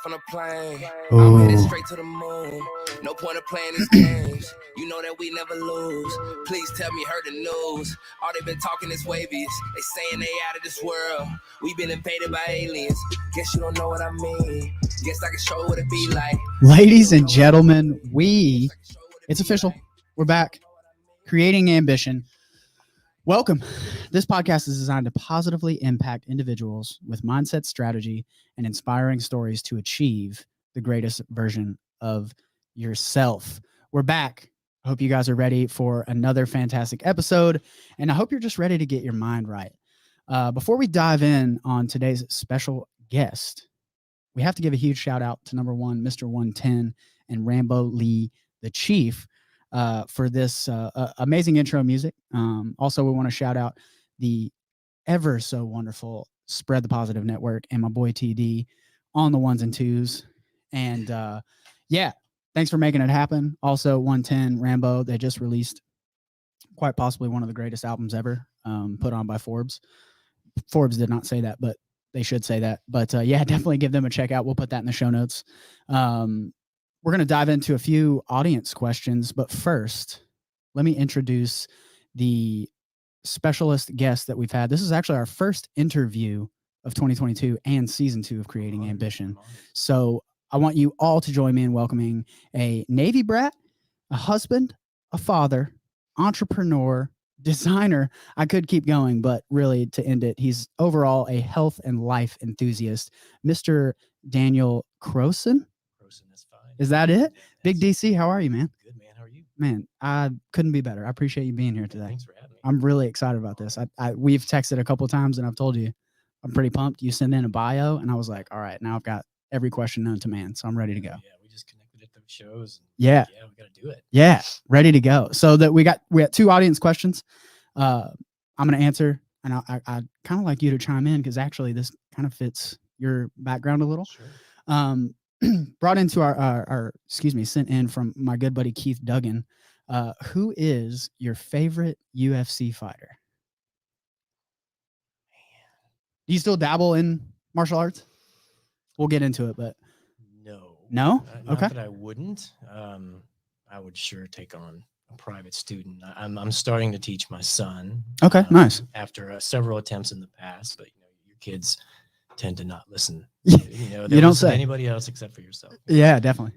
on a plane. Ooh. I'm headed straight to the moon. No point of playing these games. You know that we never lose. Please tell me, heard the news. All they been talking is wavies. They saying they out of this world. We been invaded by aliens. Guess you don't know what I mean. Guess I can show what it be like. Ladies and gentlemen, it's official. We're back. Creating Ambition. Welcome. This podcast is designed to positively impact individuals with mindset, strategy, and inspiring stories to achieve the greatest version of yourself. We're back. I hope you guys are ready for another fantastic episode, and I hope you're just ready to get your mind right. Before we dive in on today's special guest, we have to give a huge shout out to number one, Mr. 110 and Rambo Lee, the Chief, for this amazing intro music. Also, we want to shout out the ever so wonderful Spread the Positive Network and my boy TD on the ones and twos. And yeah, thanks for making it happen. Also, 110 Rambo, they just released quite possibly one of the greatest albums ever put on by Forbes. Forbes did not say that, but they should say that. But yeah, definitely give them a check out. We'll put that in the show notes. We're going to dive into a few audience questions, but first, let me introduce the specialist guest that we've had. This is actually our first interview of 2022 and season 2 of Creating Ambition. So I want you all to join me in welcoming a Navy-brat, a husband, a father, entrepreneur, designer. I could keep going, but really to end it, he's overall a health and life enthusiast, Mr. Daniel Crowson. Is that it? Yeah, Big DC, how are you, man? Good, man. How are you? Man, I couldn't be better. I appreciate you being here today. Thanks for having me. I'm really excited about this. We've texted a couple of times, and I've told you I'm pretty pumped. You send in a bio, and I was like, all right, now I've got every question known to man, so I'm ready to go. Yeah, we just connected at the shows. Yeah. Yeah, we got to do it. Yeah, ready to go. So that we got 2 audience questions. I'm going to answer, and I kind of like you to chime in because actually this kind of fits your background a little. Sure. Brought into our sent in from my good buddy Keith Duggan. Who is your favorite UFC fighter? Man. Do you still dabble in martial arts? We'll get into it, but no. Not okay. That I wouldn't. I would sure take on a private student. I'm starting to teach my son. Okay, nice. After several attempts in the past, but your kids tend to not listen. You don't say anybody else except for yourself. Yeah, definitely.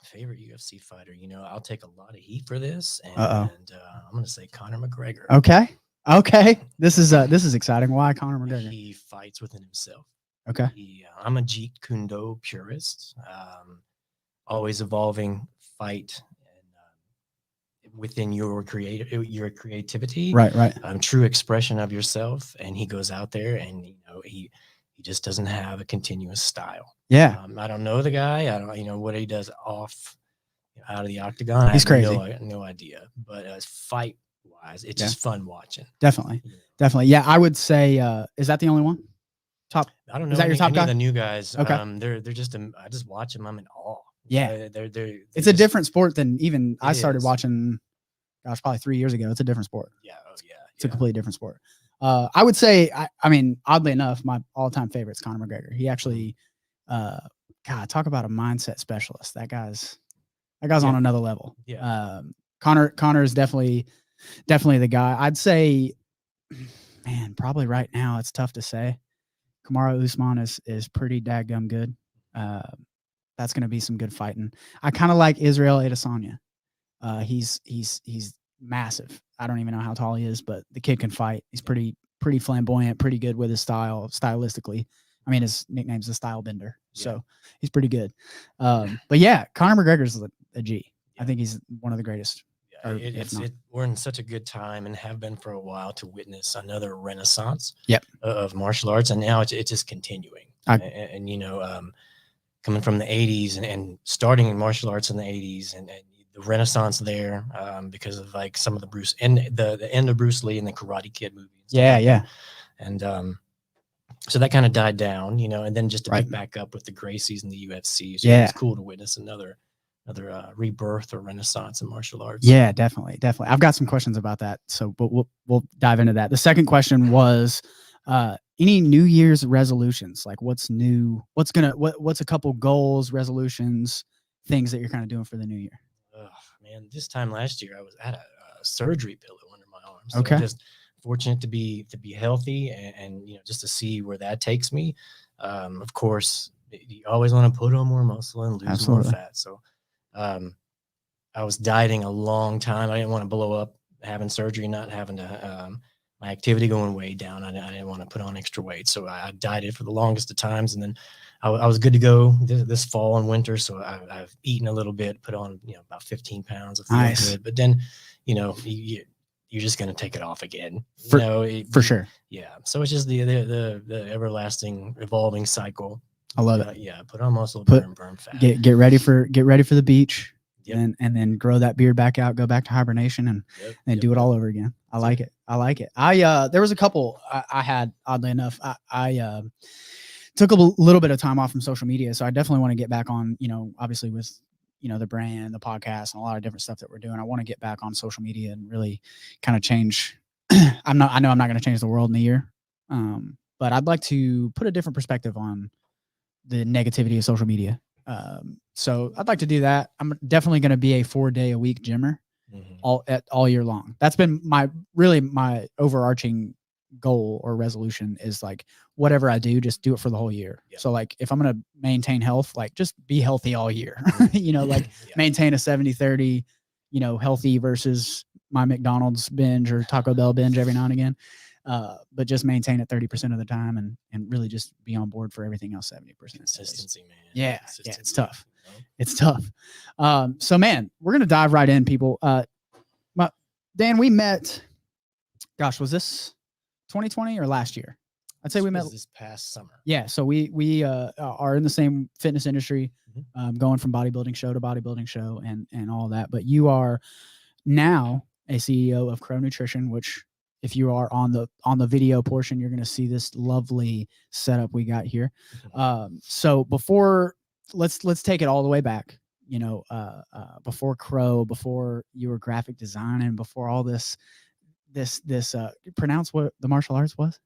Favorite UFC fighter. I'll take a lot of heat for this, and I'm going to say Conor McGregor. Okay. This is exciting. Why Conor McGregor? He fights within himself. Okay. I'm a Jeet Kune Do purist. Always evolving fight within your creativity. Right. True expression of yourself, and he goes out there and he just doesn't have a continuous style. Yeah. I don't know the guy. I don't what he does off out of the octagon. He's crazy. No idea. But as fight wise, it's just fun watching. Definitely. Yeah, I would say is that the only one? Top. I don't know. Is that your top guy? Of the new guys. Okay. They're just I just watch them. I'm in awe. Yeah. They're it's a different sport than even I started is. watching. Gosh, probably 3 years ago. It's a different sport. Yeah. Oh yeah. It's a completely different sport. I would say, I mean, oddly enough, my all-time favorite is Conor McGregor. He actually, God, talk about a mindset specialist. That guy's on another level. Yeah. Conor is definitely the guy. I'd say, man, probably right now it's tough to say. Kamaru Usman is pretty daggum good. That's going to be some good fighting. I kind of like Israel Adesanya. He's massive. I don't even know how tall he is, but the kid can fight. He's pretty flamboyant, pretty good with his style, stylistically. I mean, his nickname's the Style Bender, so he's pretty good. But yeah, Conor McGregor's a G. I think he's one of the greatest. We're in such a good time and have been for a while to witness another renaissance of martial arts, and now it's just continuing. Coming from the 80s and starting in martial arts in the 80s and the renaissance there because of like some of the Bruce and the end of Bruce Lee and the Karate Kid movies. Yeah. And so that kind of died down, and then just to pick back up with the Gracies and the UFC. So it's cool to witness another rebirth or renaissance in martial arts. Yeah, definitely. I've got some questions about that. So, but we'll dive into that. The second question was, Any New Year's resolutions? Like what's new? What's a couple goals, resolutions, things that you're kind of doing for the new year? Oh, man, this time last year I was at a surgery pillow under my arm. So Okay. just fortunate to be healthy and just to see where that takes me. Of course, you always want to put on more muscle and lose Absolutely. more fat. So I was dieting a long time. I didn't want to blow up having surgery, not having to my activity going way down. I didn't want to put on extra weight. So I dieted for the longest of times. And then I was good to go this fall and winter. So I've eaten a little bit, put on, about 15 pounds. I feel Nice. good. But then, you're just going to take it off again. For sure. Yeah. So it's just the everlasting evolving cycle. I love it. Yeah. Put on muscle, burn fat. Get ready for the beach. Yep. And then grow that beard back out, go back to hibernation and do it all over again. I like it. There was a couple I had, oddly enough, I took a little bit of time off from social media. So I definitely want to get back on, obviously with, the brand, the podcast and a lot of different stuff that we're doing. I want to get back on social media and really kind of change. I know I'm not going to change the world in a year. But I'd like to put a different perspective on the negativity of social media. So I'd like to do that. I'm definitely going to be a 4-day-a-week gymmer all year long. That's been my overarching goal or resolution is like whatever I do, just do it for the whole year. Yeah. So like if I'm going to maintain health, like just be healthy all year, maintain a 70-30, healthy versus my McDonald's binge or Taco Bell binge every now and again. But just maintain it 30% of the time and really just be on board for everything else 70%. Consistency, man. Yeah, it's tough. It's tough. So man, we're gonna dive right in, people. Dan, we met. Gosh, was this 2020 or last year? I'd say we met this past summer. Yeah. So we are in the same fitness industry, going from bodybuilding show to bodybuilding show and all that. But you are now a CEO of Crow Nutrition, which if you are on the video portion, you're going to see this lovely setup we got here. So before let's take it all the way back, before Crow, before you were graphic designing, before all this pronounce what the martial arts was?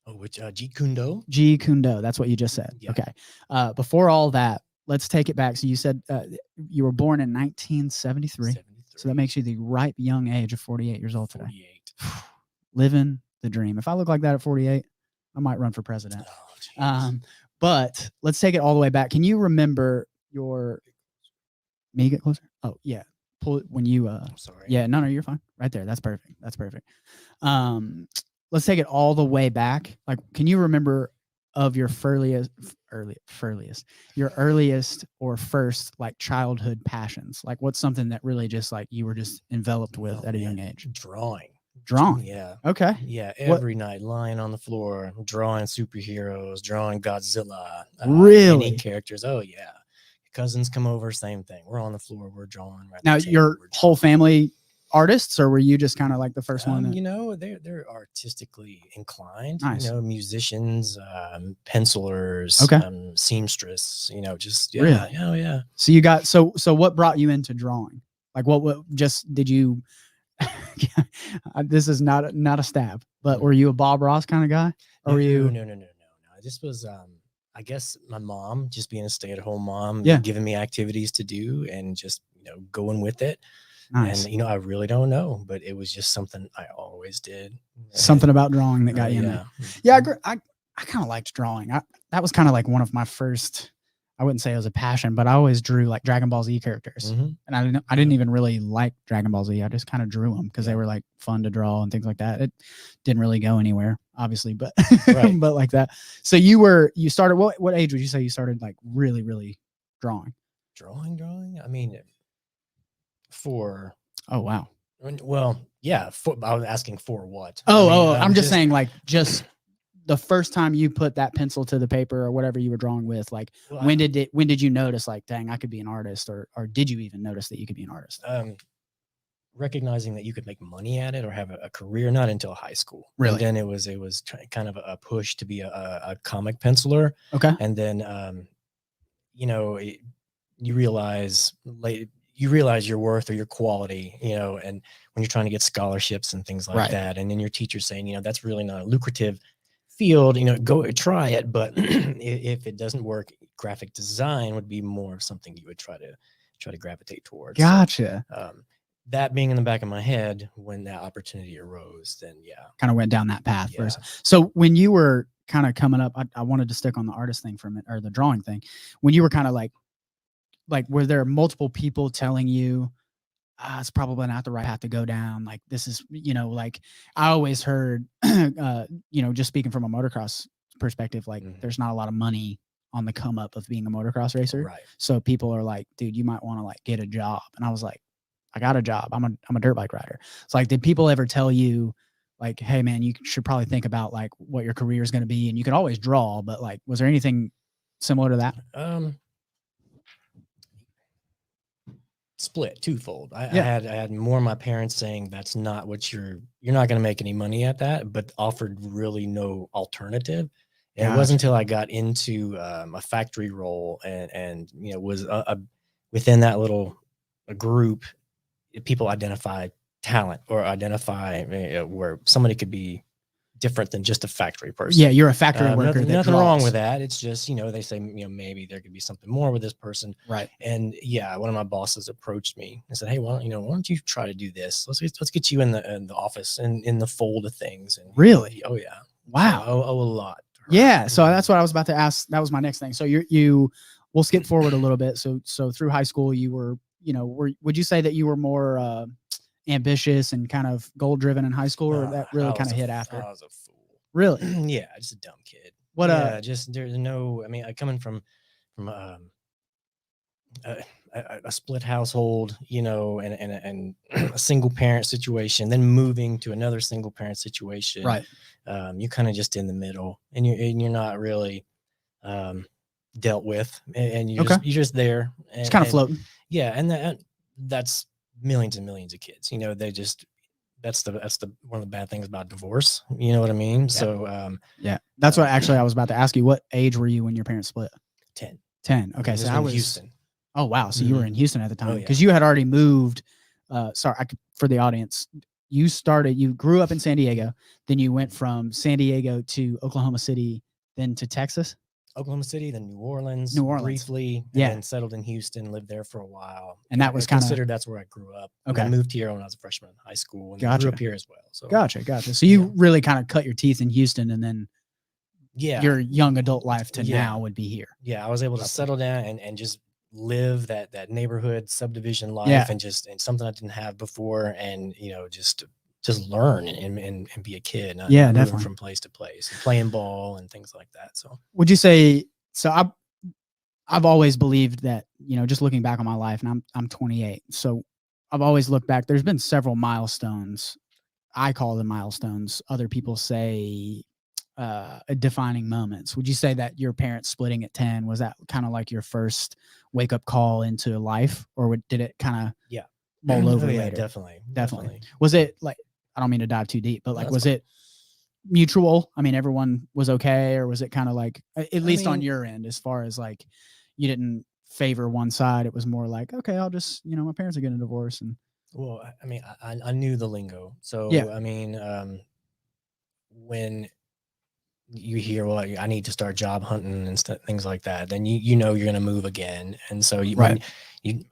Oh, which Jeet Kune Do? Jeet Kune Do. That's what you just said. Yeah. Okay. Before all that, let's take it back. So you said you were born in 1973. So that makes you the ripe young age of 48 years old today. 48. Living the dream. If I look like that at 48, I might run for president. But let's take it all the way back. Can you remember may you get closer? Oh, yeah. Pull it when you I'm sorry. Yeah, no, you're fine. Right there. That's perfect. Let's take it all the way back. Like, can you remember of your earliest or first like childhood passions? Like what's something that really just like you were just enveloped with at a young age? Drawing. Yeah. Okay. Yeah. Every night lying on the floor, drawing superheroes, drawing Godzilla. Really? Any characters. Oh yeah. Cousins come over, same thing. We're on the floor, we're drawing. Right now, your whole family artists, or were you just kind of like the first one? They're artistically inclined. Nice. Musicians, pencilers, seamstress. Really? Yeah. So you got so what brought you into drawing? Like what just did you? This is not a stab, but were you a Bob Ross kind of guy, or were you? No. This was I guess my mom, just being a stay-at-home mom, giving me activities to do and just going with it. Nice. And I really don't know, but it was just something I always did. Something about drawing that got you in there. Yeah, I kind of liked drawing. That was kind of like one of my first. I wouldn't say it was a passion, but I always drew like Dragon Ball Z characters, and I didn't even really like Dragon Ball Z. I just kind of drew them because they were like fun to draw and things like that. It didn't really go anywhere, obviously, but but like that. So you started. What age would you say you started like really, really drawing? Drawing. I mean, for oh wow. Well, yeah. I was asking for what? I'm just saying like just. The first time you put that pencil to the paper or whatever you were drawing with, like when did you notice like, dang, I could be an artist, or did you even notice that you could be an artist? Recognizing that you could make money at it or have a career, not until high school. Really? And then it was kind of a push to be a comic penciler. Okay. And then, you realize your worth or your quality, and when you're trying to get scholarships and things like that. And then your teacher's saying, that's really not lucrative field, go try it. But if it doesn't work, graphic design would be more of something you would try to gravitate towards. Gotcha. So, that being in the back of my head when that opportunity arose, then kind of went down that path. Yeah. So when you were kind of coming up, I wanted to stick on the artist thing for a minute, or the drawing thing. When you were kind of like, were there multiple people telling you, it's probably not the right path to go down? Like, this is, like I always heard, just speaking from a motocross perspective, like there's not a lot of money on the come up of being a motocross racer. Right. So people are like, dude, you might want to like get a job. And I was like, I got a job. I'm a dirt bike rider. It's like, did people ever tell you like, hey man, you should probably think about like what your career is going to be? And you can always draw, but like, was there anything similar to that? Split twofold. I had more of my parents saying that's not what you're not going to make any money at that, but offered really no alternative. And it wasn't until I got into a factory role and was within that little group, people identify talent or identify where somebody could be different than just a factory person. Yeah, you're a factory worker. Nothing wrong with that. It's just, they say, maybe there could be something more with this person. Right. And one of my bosses approached me and said, hey, why don't you try to do this? Let's get you in the office and in the fold of things. And really? Oh yeah. Wow. So I owe a lot. Yeah. So that's what I was about to ask. That was my next thing. So we'll skip forward a little bit. So through high school, you were, would you say that you were more ambitious and kind of goal driven in high school, or that really kind of hit after? I was a fool. Really? Yeah, just a dumb kid. What? Just there's no. I mean, coming from a split household, and a single parent situation, then moving to another single parent situation. Right. You're kind of just in the middle, and you're not really dealt with, and you're just there. It's kind of floating. Yeah, and that's millions and millions of kids. They just that's the one of the bad things about divorce. You know what I mean? Yeah. So that's what actually I was about to ask you. What age were you when your parents split? 10. Okay, so I was Houston. Oh wow, so you were in Houston at the time, because you had already moved. For the audience, you grew up in San Diego, then you went from San Diego to Oklahoma City, then to Texas. Oklahoma City, then New Orleans briefly, and then settled in Houston, lived there for a while. And that was kind of considered that's where I grew up. Okay. I moved here when I was a freshman in high school, and grew up here as well. So Gotcha. So you really kind of cut your teeth in Houston, and then your young adult life to now would be here. Yeah, I was able to settle down and just live that neighborhood subdivision life, and something I didn't have before, and just learn and be a kid. Definitely from place to place, and playing ball and things like that. So would you say? So I've always believed that, just looking back on my life, and I'm 28, so I've always looked back. There's been several milestones. I call them milestones. Other people say defining moments. Would you say that your parents splitting at 10 was that kind of like your first wake up call into life, or did it kind of mull over later? Definitely. Was it like, I don't mean to dive too deep, but like, was it mutual? I mean, everyone was okay, or was it kind of like, at least on your end, as far as like, you didn't favor one side? It was more like, okay, I'll just, my parents are getting a divorce. And well, I mean, I knew the lingo. So, I mean, when you hear, well, I need to start job hunting and things like that, then you're going to move again. And so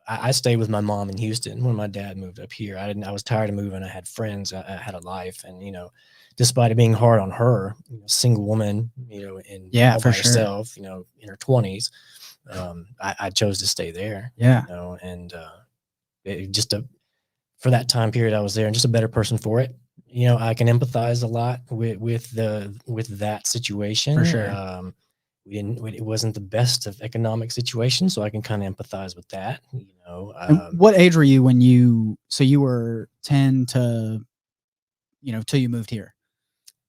I stayed with my mom in Houston when my dad moved up here. I was tired of moving. I had friends. I had a life, and despite it being hard on her, single woman, and all by herself, in her 20s, I chose to stay there. And for that time period I was there, and just a better person for it. I can empathize a lot with that situation. For sure. It wasn't the best of economic situation, so I can kind of empathize with that. What age were you when you were 10 to, till you moved here?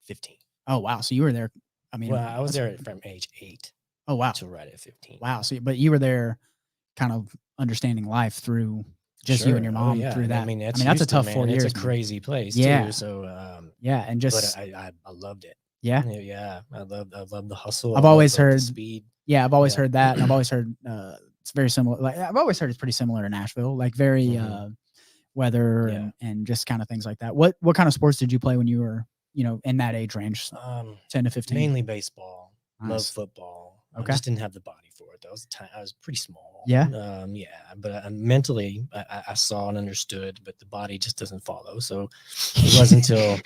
15. Oh, wow. So you were there. I mean, I was there from age 8. Oh, wow. To right at 15. Wow. So, but you were there kind of understanding life through just you and your mom through that. I mean, that's a tough 4 years. It's a crazy place too. So, and just, but I loved it. Yeah. I love the hustle. I've always heard speed. Yeah. I've always heard that. And I've always heard, it's very similar. Like I've always heard it's pretty similar to Nashville, like very, weather and just kind of things like that. What kind of sports did you play when you were in that age range, 10 to 15? Mainly baseball. Nice. Love football. Okay. I just didn't have the body for it. I was pretty small. Yeah. But mentally, I saw and understood, but the body just doesn't follow. So it wasn't until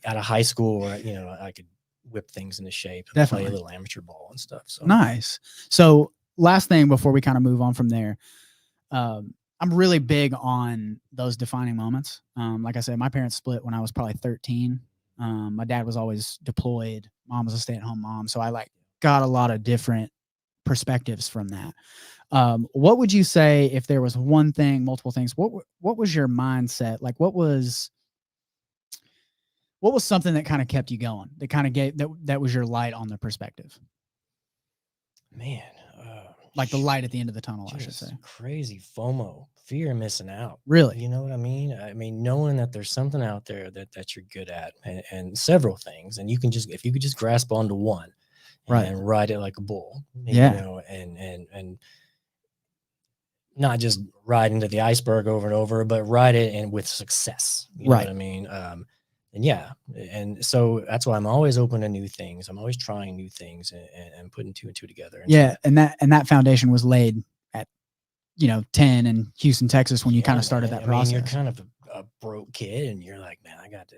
out of high school where I could whip things into shape and Definitely. play a little amateur ball and stuff. So nice. So last thing before we kind of move on from there, I'm really big on those defining moments. Like I said, my parents split when I was probably 13. My dad was always deployed. Mom was a stay-at-home mom. So I got a lot of different perspectives from that. What would you say if there was one thing, multiple things, what was your mindset? Like what was something that kind of kept you going? That kind of gave that was your light on the perspective? Man, like the light at the end of the tunnel, I should say. Crazy FOMO, fear of missing out. Really? You know what I mean? I mean, knowing that there's something out there that you're good at and several things, and if you could just grasp onto one and ride it like a bull, and not just ride into the iceberg over and over, but ride it and with success. You know what I mean? And so that's why I'm always open to new things. I'm always trying new things and putting two and two together. And that foundation was laid at 10 in Houston, Texas, when you kind of started that process. I mean, you're kind of a broke kid, and you're like, man, I got to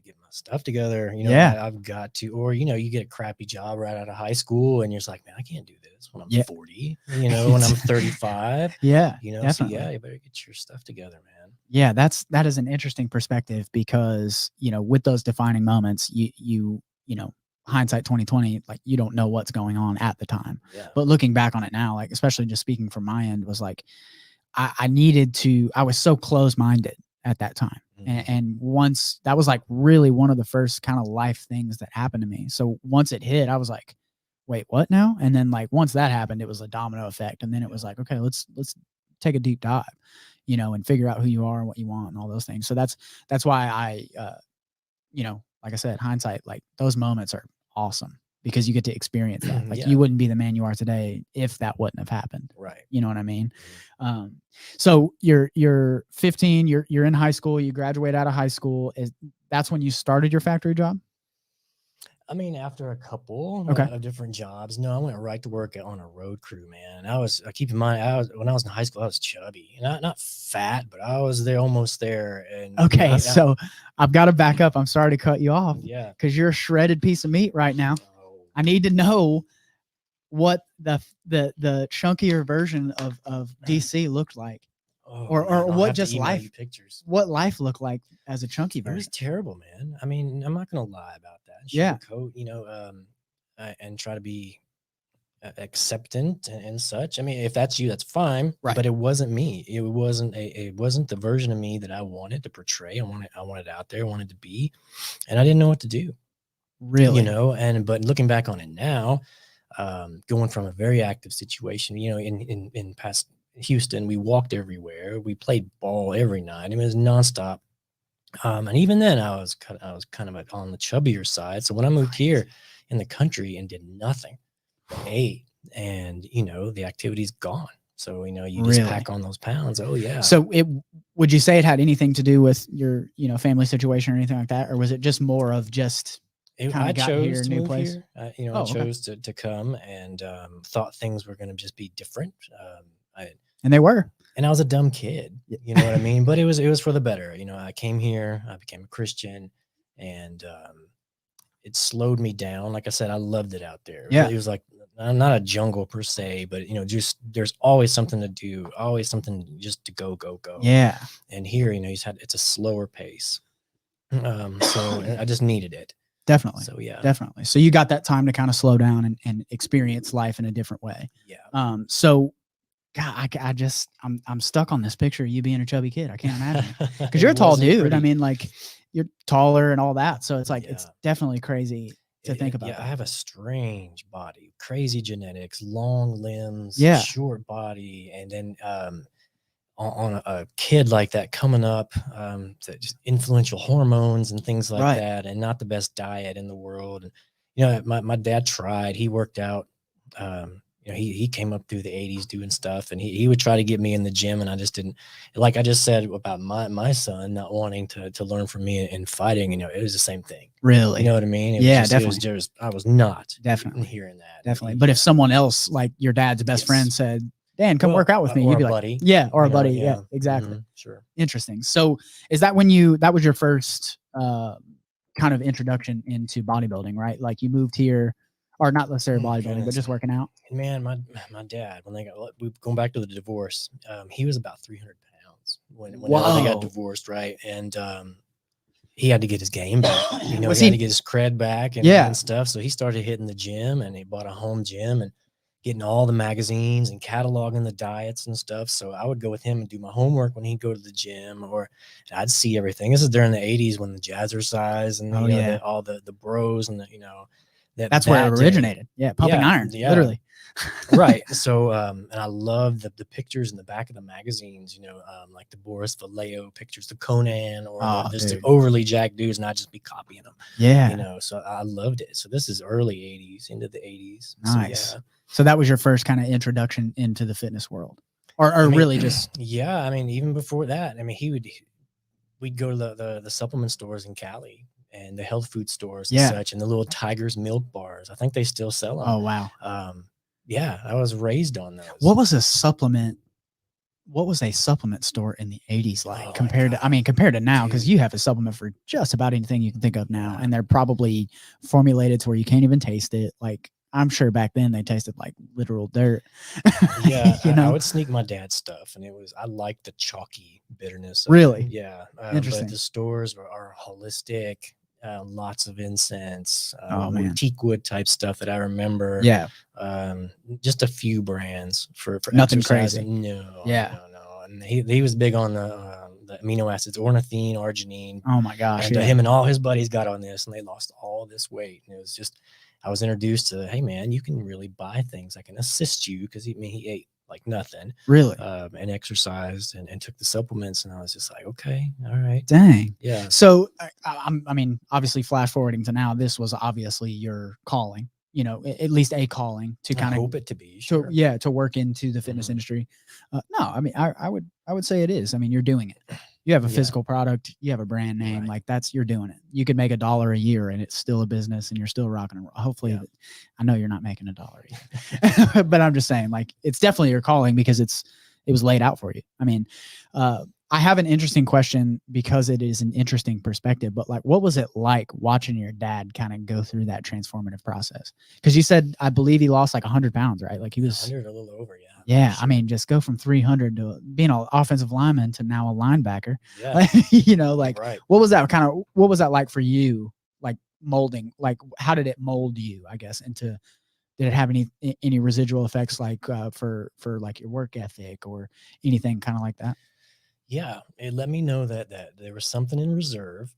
get my stuff together. I've got to, or you get a crappy job right out of high school, and you're just like, man, I can't do this when I'm 40. When I'm 35. Definitely. So you better get your stuff together, man. Yeah, that is an interesting perspective because with those defining moments, you hindsight 2020, like you don't know what's going on at the time. Yeah. But looking back on it now, like especially just speaking from my end, was like I was so close-minded at that time. And once that was like really one of the first kind of life things that happened to me. So once it hit, I was like, wait, what now? And then like once that happened, it was a domino effect. And then it was like, okay, let's take a deep dive, and figure out who you are and what you want and all those things. So that's why I like I said, hindsight, like those moments are awesome because you get to experience that. Like you wouldn't be the man you are today if that wouldn't have happened. Right. You know what I mean? So you're 15, you're in high school, you graduate out of high school. That's when you started your factory job? I mean, after a couple of different jobs. No, I went right to work on a road crew, man. Keep in mind, when I was in high school, I was chubby, not fat, but I was there, almost there. And so I've got to back up. I'm sorry to cut you off. Yeah. Because you're a shredded piece of meat right now. Oh. I need to know what the chunkier version of DC looked like. Or what just life pictures. What life looked like as a chunky version. It was terrible, man. I mean, I'm not gonna lie about that. Sugarcoat, and try to be acceptant and such. I mean, if that's you, that's fine. Right. But it wasn't me. It wasn't the version of me that I wanted to portray. I wanted out there, I wanted to be, and I didn't know what to do. Really? But looking back on it now, going from a very active situation, in past Houston, we walked everywhere. We played ball every night. It was nonstop. And even then, I was kind of on the chubbier side. So when I moved here in the country and did nothing, and the activity's gone. So you just pack on those pounds. Oh yeah. So would you say it had anything to do with your family situation or anything like that, or was it just more of just? I chose to move here. I chose okay. to come and thought things were going to just be different. And they were. And I was a dumb kid, you know what I mean? But it was for the better. I came here, I became a Christian, and it slowed me down. Like I said, I loved it out there. Yeah. It was like, not a jungle per se, but just there's always something to do, always something just to go. Yeah. And here, it's a slower pace. So I just needed it. Definitely. So yeah. Definitely. So you got that time to kind of slow down and experience life in a different way. Yeah. So God, I'm stuck on this picture of you being a chubby kid. I can't imagine because you're a tall dude. Pretty. I mean, like you're taller and all that. So it's like, it's definitely crazy to think about. Yeah. I have a strange body, crazy genetics, long limbs, short body. And then, on a kid like that coming up, just influential hormones and things like that, and not the best diet in the world. And, my dad tried, he worked out, you know, he came up through the 80s doing stuff, and he would try to get me in the gym, and I just didn't. Like I just said about my son not wanting to learn from me in fighting, you know, it was the same thing. Really? You know what I mean? Yeah, It was just, I was not Definitely hearing that. Definitely. But if someone else, like your dad's best friend, said, Dan, come work out with me, or you'd be a like, buddy, yeah, or a you know, buddy. Yeah, exactly. Sure. Interesting. So is that that was your first kind of introduction into bodybuilding, right? Like you moved here, or not necessarily bodybuilding, but just working out? Man, my dad, when we going back to the divorce, he was about 300 pounds when they got divorced, right? And he had to get his game back. You know, he had to get his cred back and stuff. So he started hitting the gym, and he bought a home gym and getting all the magazines and cataloging the diets and stuff. So I would go with him and do my homework when he'd go to the gym, or I'd see everything. This is during the 80s when the Jazzercise and all the bros and that's where it originated. Yeah, pumping iron, literally. Right. So and I love the pictures in the back of the magazines, you know, like the Boris Vallejo pictures, the Conan, or just the overly jacked dudes, and I'd just be copying them. Yeah. You know, so I loved it. So this is early 80s into the 80s. Nice. So that was your first kind of introduction into the fitness world, or I mean, really just. Yeah. I mean, even before that, I mean, we'd go to the supplement stores in Cali and the health food stores and such, and the little Tiger's milk bars. I think they still sell them. Oh, wow. Yeah, I was raised on those. What was a supplement store in the 80s like compared to now? Because you have a supplement for just about anything you can think of now, and they're probably formulated to where you can't even taste it. Like, I'm sure back then they tasted like literal dirt. Yeah, you know? I would sneak my dad's stuff, and I liked the chalky bitterness. Really? Yeah. Interesting. But the stores are holistic. Lots of incense, teak wood type stuff that I remember. Yeah. Just a few brands for nothing exercise. crazy. No. And he was big on the amino acids, ornithine, arginine. Oh my gosh. And him and all his buddies got on this, and they lost all this weight. And it was just, I was introduced to, hey man, you can really buy things. I can assist you, because he ate like nothing, really, and exercised and took the supplements, and I was just like, okay, all right, dang, yeah. So I mean, obviously, flash forwarding to now, this was obviously your calling, you know, at least a calling to kind of hope it to be, sure. to work into the fitness industry. No, I mean, I would say it is. I mean, you're doing it. You have a physical product, you have a brand name, like you're doing it. You could make $1 a year and it's still a business, and you're still rocking and roll. Hopefully, I know you're not making $1 a year, but I'm just saying, like, it's definitely your calling because it was laid out for you. I mean, I have an interesting question because it is an interesting perspective, but like, what was it like watching your dad kind of go through that transformative process? Because you said, I believe he lost like 100 pounds, right? Like he was 100, a little over, Yeah, sure. I mean, just go from 300 to being an offensive lineman to now a linebacker. Yeah. You know, like, what was that like for you? Like molding, like how did it mold you, I guess, did it have any residual effects like for like your work ethic or anything kind of like that? Yeah, it let me know that there was something in reserve,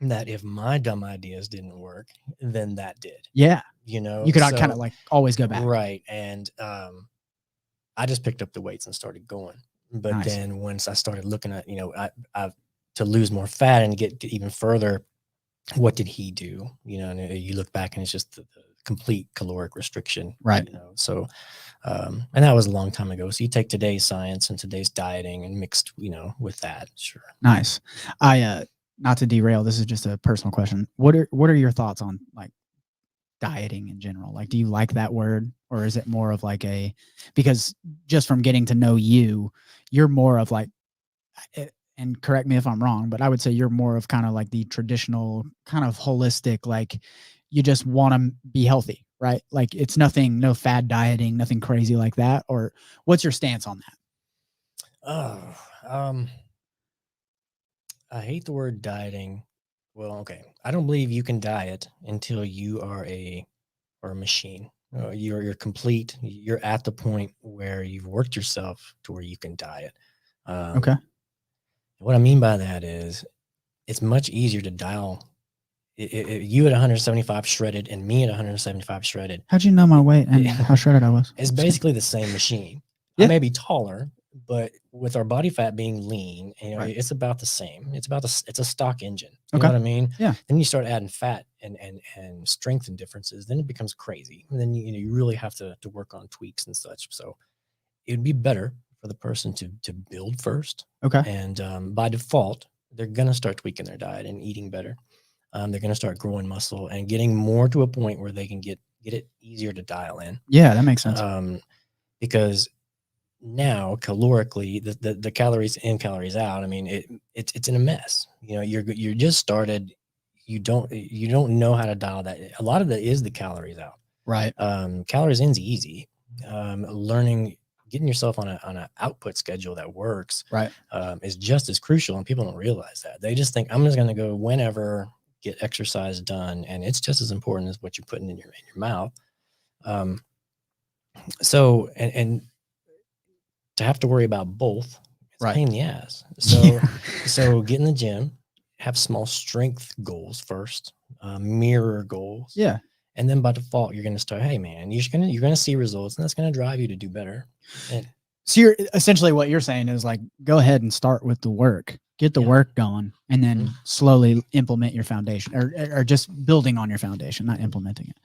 that if my dumb ideas didn't work, then that did. Yeah. You know, you could kind of like always go back. Right. And I just picked up the weights and started going. But then once I started looking at, you know, I to lose more fat and get even further, what did he do? You know, and you look back and it's just the complete caloric restriction. Right. You know, so and that was a long time ago. So you take today's science and today's dieting and mixed, you know, with that. Sure. Nice. Not to derail, this is just a personal question. What are your thoughts on like dieting in general? Like, do you like that word, or is it more of like because just from getting to know you, you're more of like, and correct me if I'm wrong, but I would say you're more of kind of like the traditional kind of holistic, like you just want to be healthy, right? Like it's no fad dieting, nothing crazy like that. Or what's your stance on that? I hate the word dieting. Well, okay. I don't believe you can diet until you are a machine. You're complete. You're at the point where you've worked yourself to where you can diet. Okay. What I mean by that is it's much easier to dial you at 175 shredded and me at 175 shredded. How'd you know my weight and how shredded I was? It's basically the same machine. Yeah. I may be taller, But with our body fat being lean, Right. it's about the same. It's a stock engine. You Okay. know what I mean? Yeah. Then you start adding fat and strength and differences. Then it becomes crazy. And then you really have to work on tweaks and such. So it'd be better for the person to build first. Okay. And by default, they're gonna start tweaking their diet and eating better. They're gonna start growing muscle and getting more to a point where they can get it easier to dial in. Yeah, that makes sense. Because now calorically, the calories in, calories out, I mean, it's in a mess. You're just started. You don't know how to dial that. A lot of that is the calories out. Right. Calories in's easy. Getting yourself on an output schedule that works, right, is just as crucial, and people don't realize that. They just think I'm just going to go whenever, get exercise done, and it's just as important as what you're putting in your mouth. So and to have to worry about both, it's a pain in the ass. So get in the gym, have small strength goals first, mirror goals. Yeah. And then by default, you're going to start, hey man, you're going to see results, and that's going to drive you to do better. So you're essentially, what you're saying is like, go ahead and start with the work, get the work going, and then slowly implement your foundation, or just building on your foundation, not implementing it.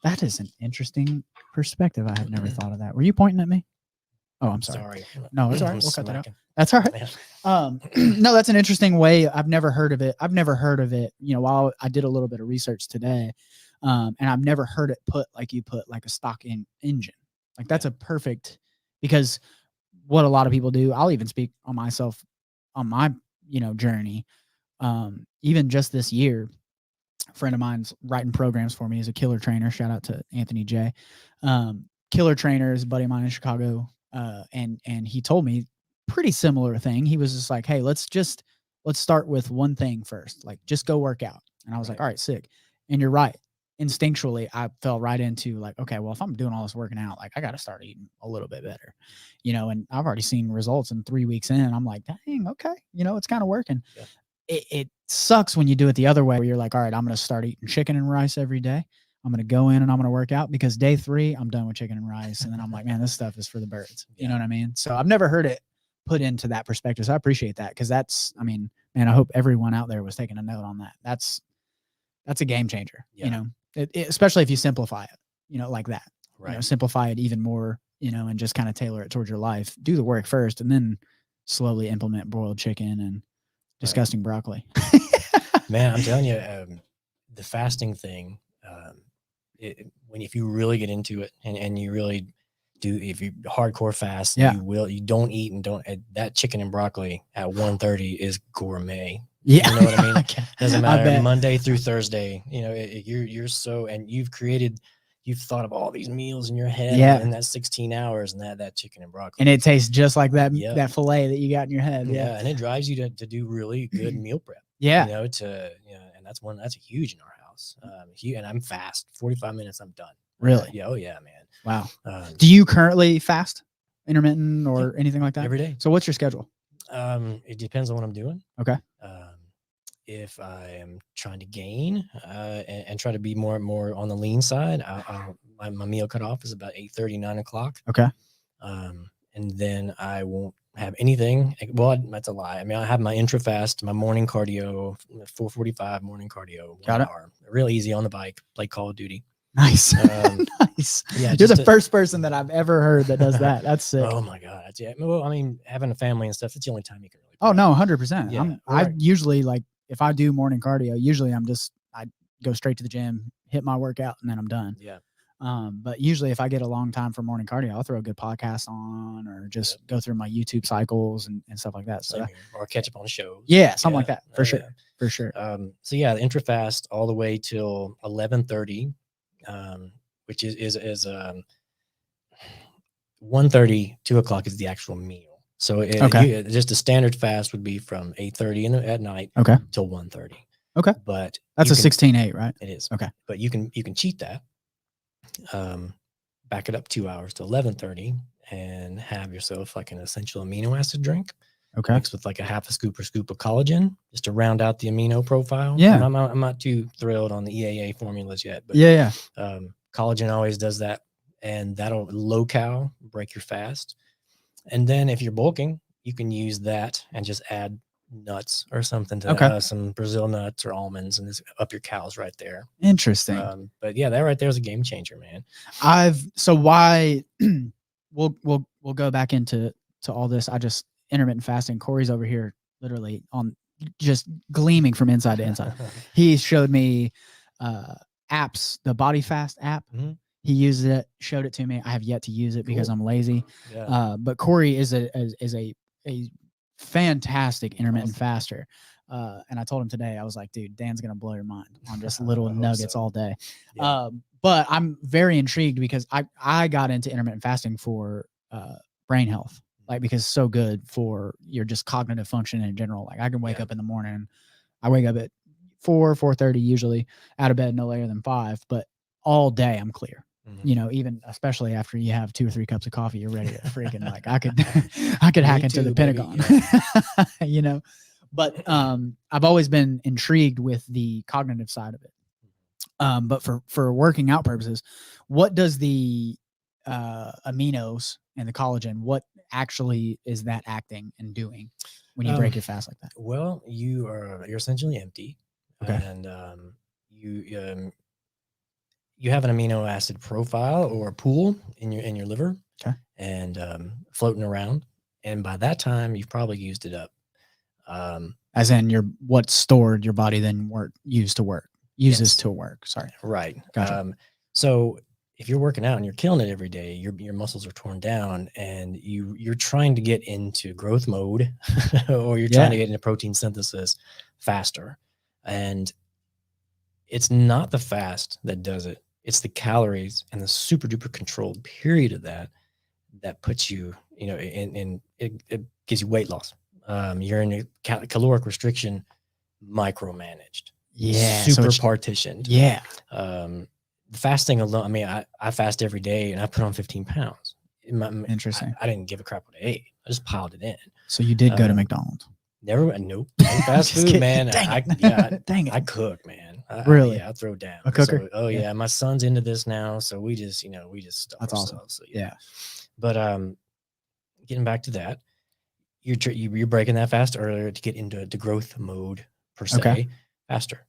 That is an interesting perspective. I had never thought of that. Were you pointing at me? Oh, I'm sorry. No, it's all right. We'll cut that out. That's all right. No, that's an interesting way. I've never heard of it. While I did a little bit of research today, and I've never heard it put like you put, like a stock engine. Like that's a perfect, because what a lot of people do, I'll even speak on myself, on my, journey. Even just this year, a friend of mine's writing programs for me. He's a killer trainer. Shout out to Anthony J. Killer trainer is a buddy of mine in Chicago. And he told me pretty similar thing. He was just like, hey, let's start with one thing first. Like, just go work out. And I was like, all right, sick. And you're right. Instinctually, I fell right into like, okay, well, if I'm doing all this working out, like I got to start eating a little bit better, and I've already seen results in 3 weeks in. I'm like, dang, okay. It's kind of working. Yeah. It sucks when you do it the other way, where you're like, all right, I'm going to start eating chicken and rice every day. I'm going to go in and I'm going to work out, because day 3, I'm done with chicken and rice. And then I'm like, man, this stuff is for the birds. You know what I mean? So I've never heard it put into that perspective. So I appreciate that. Cause that's, man, I hope everyone out there was taking a note on that. That's a game changer, especially if you simplify it, like that, simplify it even more, and just kind of tailor it towards your life. Do the work first, and then slowly implement broiled chicken and disgusting broccoli. Man, I'm telling you, the fasting thing, if you really get into it and you really do, if you hardcore fast, you don't eat and don't, that chicken and broccoli at 1:30 is gourmet. Yeah. You know what I mean? Doesn't matter. Monday through Thursday, you're so, and you've thought of all these meals in your head in that 16 hours, and that chicken and broccoli. And it tastes just like that filet that you got in your head. Yeah. And it drives you to do really good meal prep. Yeah. And that's huge in our house. And I'm fast. 45 minutes, I'm done. Really? Yeah. Oh yeah, man. Wow. Do you currently fast, intermittent, or anything like that? Every day. So what's your schedule? It depends on what I'm doing. Okay. If I am trying to gain and try to be more on the lean side, my meal cutoff is about 8:30, 9 o'clock. Okay. And then I won't have anything. Well, that's a lie. I mean, I have my intra fast, my morning cardio, 4:45 morning cardio. Got it. Hour. Real easy on the bike, play Call of Duty. Nice. Nice. Yeah. You're the first person that I've ever heard that does that. That's sick. Oh my God. Yeah. Well, I mean, having a family and stuff, it's the only time you can really. Oh no, 100%. Yeah, I usually, like, if I do morning cardio, usually I go straight to the gym, hit my workout, and then I'm done. Yeah. But usually if I get a long time for morning cardio, I'll throw a good podcast on, or just go through my YouTube cycles and stuff like that. So or catch up on shows. Yeah, something like that. For sure. For sure. So yeah, the intra fast all the way till 11:30, which is 1:30, 2 o'clock is the actual meal. So just a standard fast would be from 8:30 at night till 1:30. Okay. But that's a 16:8, right? It is. Okay. But you can cheat that. Back it up 2 hours to 11:30 and have yourself like an essential amino acid drink. Okay. Mixed with like a half a scoop or scoop of collagen just to round out the amino profile. Yeah. I'm not too thrilled on the EAA formulas yet, but collagen always does that, and that'll low cal break your fast. And then if you're bulking, you can use that and just add nuts or something to Okay. some Brazil nuts or almonds, and just up your calories right there. Interesting. But yeah, that right there is a game changer, man. Why we'll go back into all this. I just intermittent fasting. Corey's over here literally on just gleaming from inside to inside. He showed me apps, the Body Fast app. Mm-hmm. He used it, showed it to me. I have yet to use it because I'm lazy. Yeah. But Corey is a fantastic intermittent faster. And I told him today, I was like, dude, Dan's going to blow your mind on just little nuggets all day. Yeah. But I'm very intrigued because I got into intermittent fasting for brain health, like, because it's so good for your just cognitive function in general. Like, I can wake up in the morning. I wake up at 4:30 usually, out of bed no later than 5, but all day I'm clear. You know, even especially after you have 2 or 3 cups of coffee, you're ready to freaking like I could hack into the Pentagon, yeah. You know. But I've always been intrigued with the cognitive side of it. But for working out purposes, what does the aminos and the collagen, what actually is that acting and doing when you break your fast like that? Well, you're essentially empty, and you have an amino acid profile or a pool in your liver, and floating around, and by that time you've probably used it up. As in what's stored, your body then uses to work. Sorry. Right. Gotcha. So if you're working out and you're killing it every day, your muscles are torn down, and you're trying to get into growth mode, or you're trying to get into protein synthesis faster, and it's not the fast that does it. It's the calories and the super duper controlled period of that puts you, in it gives you weight loss. You're in a caloric restriction, micromanaged, super partitioned. Yeah. Fasting alone. I mean, I fast every day and I put on 15 pounds. Interesting. I didn't give a crap what I ate. I just piled it in. So you did go to McDonald's? Nope. No fast food, man. Dang it. I cook, man. Really? I throw down. A cooker? So, my son's into this now, so we just stuff That's ourselves. awesome. So, yeah. But getting back to that, you're breaking that fast earlier to get into the growth mode per se faster.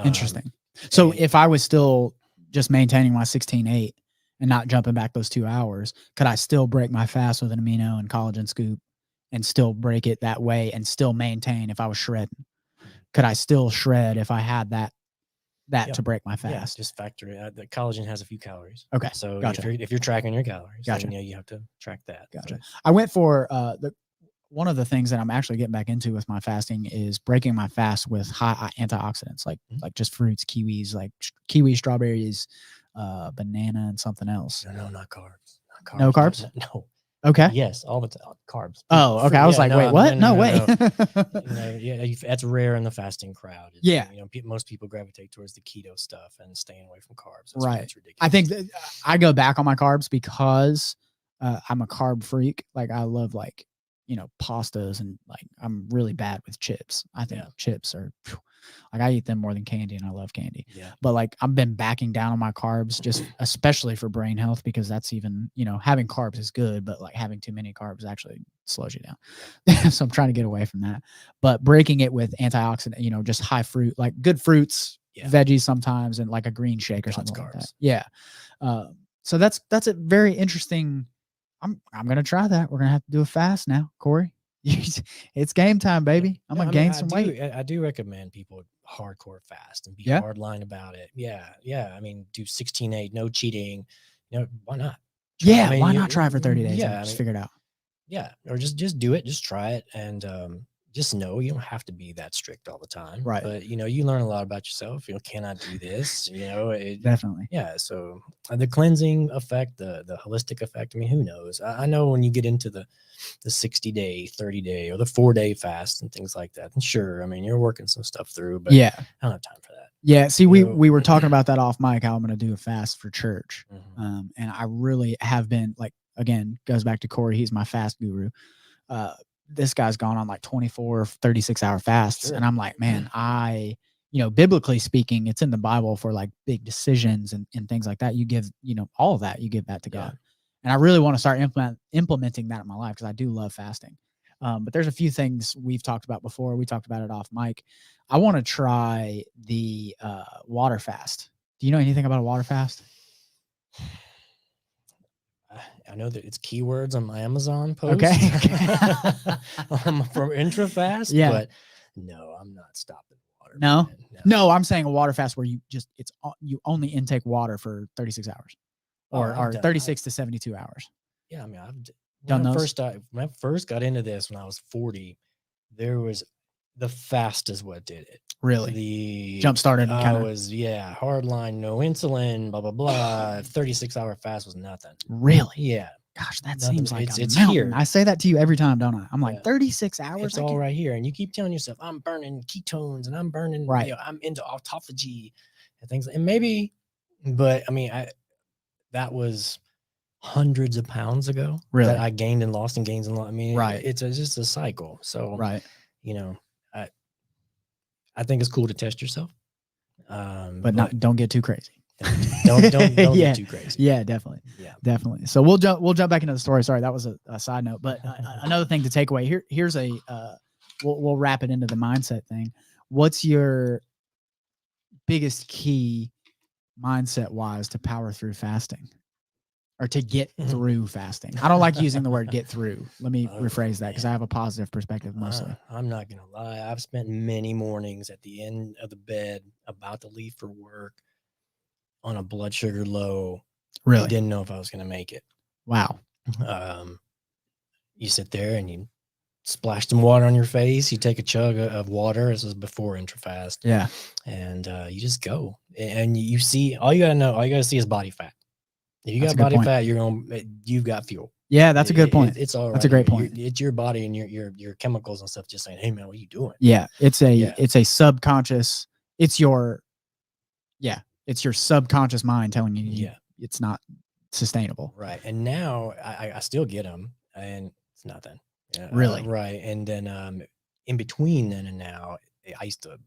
Interesting. So if I was still just maintaining my 16-8 and not jumping back those 2 hours, could I still break my fast with an amino and collagen scoop and still break it that way and still maintain if I was shredding? Could I still shred if I had that to break my fast? Yeah, just factor it. The collagen has a few calories. Okay. So gotcha. if you're tracking your calories, gotcha. then, you have to track that. Gotcha. I went for one of the things that I'm actually getting back into with my fasting is breaking my fast with high antioxidants, like just fruits, kiwis, like kiwi, strawberries, banana, and something else. No, not carbs. No carbs? No. Okay. Yes, all the time. Carbs. Oh, okay. I was like, wait, what? No way. That's rare in the fasting crowd. Most people gravitate towards the keto stuff and staying away from carbs. That's ridiculous. I think that I go back on my carbs because I'm a carb freak. Like, I love pastas, and like I'm really bad with chips. I think chips are like, I eat them more than candy, and I love candy. Yeah. But like, I've been backing down on my carbs, just especially for brain health, because that's even, having carbs is good, but like having too many carbs actually slows you down. So I'm trying to get away from that. But breaking it with antioxidant, just high fruit, like good fruits, veggies sometimes, and like a green shake or something like that. Yeah. So that's a very interesting. I'm gonna try that. We're gonna have to do a fast now, Corey. It's game time, baby. I'm gonna gain some weight. I do recommend people hardcore fast and be hardline about it. Yeah. I mean, do 16-8, no cheating. Why not? Why not try it for 30 days? Yeah, just figure it out. Yeah, or just do it. Just try it, and just know you don't have to be that strict all the time. Right. But you learn a lot about yourself. Can I do this? Definitely. Yeah. So the cleansing effect, the holistic effect. I mean, who knows? I know when you get into the 60-day, 30-day, or the 4-day fast and things like that. And sure, I mean, you're working some stuff through, but I don't have time for that. Yeah. See, we were talking about that off mic, how I'm going to do a fast for church. And I really have been, like, again, goes back to Corey. He's my fast guru. This guy's gone on like 24, 36-hour fasts. Sure. And I'm like, man, biblically speaking, it's in the Bible for like big decisions and things like that. You give, all of that, you give that to God. And I really want to start implementing that in my life because I do love fasting. But there's a few things we've talked about before. We talked about it off mic. I want to try the water fast. Do you know anything about a water fast? I know that it's keywords on my Amazon post. Okay. For IntraFast, Yeah. but no, I'm not stopping water. No? Man. No, I'm saying a water fast where you only intake water for 36 hours or 36 to 72 hours. Yeah, I mean, I've done those. When I first got into this when I was 40, there was the fast is what did it. Really? The Jump started and kind of hard line, no insulin, blah blah blah. 36-hour fast was nothing. Really? Yeah. Gosh, that Nothing. seems like It's a mountain. here. I say that to you every time, don't I? I'm like 36 hours. It's all right here, and you keep telling yourself, "I'm burning ketones, and I'm burning, right. I'm into autophagy and things." And maybe, but I mean, that was hundreds of pounds ago. Really? That I gained and lost and gains and lost. I mean, right. It's just a cycle. So, right. You know, I think it's cool to test yourself, but don't get too crazy. Don't get too crazy. Yeah, definitely. Yeah, definitely. So we'll jump back into the story. Sorry, that was a side note. But another thing to take away here's a we'll wrap it into the mindset thing. What's your biggest key mindset wise to power through fasting? Or to get through fasting. I don't like using the word get through. Let me rephrase that because I have a positive perspective mostly. I'm not going to lie. I've spent many mornings at the end of the bed about to leave for work on a blood sugar low. Really? I didn't know if I was going to make it. Wow. You sit there and you splash some water on your face. You take a chug of water. This was before IntraFast. Yeah. And you just go. And you see, all you got to see is body fat. If you got body fat, you've got fuel. Yeah, that's a good point. It's all right. That's a great point. It's your body and your chemicals and stuff just saying, "Hey man, what are you doing?" Yeah, it's a subconscious. It's your subconscious mind telling you it's not sustainable. Right. And now I still get them, and it's nothing. Yeah, really. Right. And then in between then and now, I used to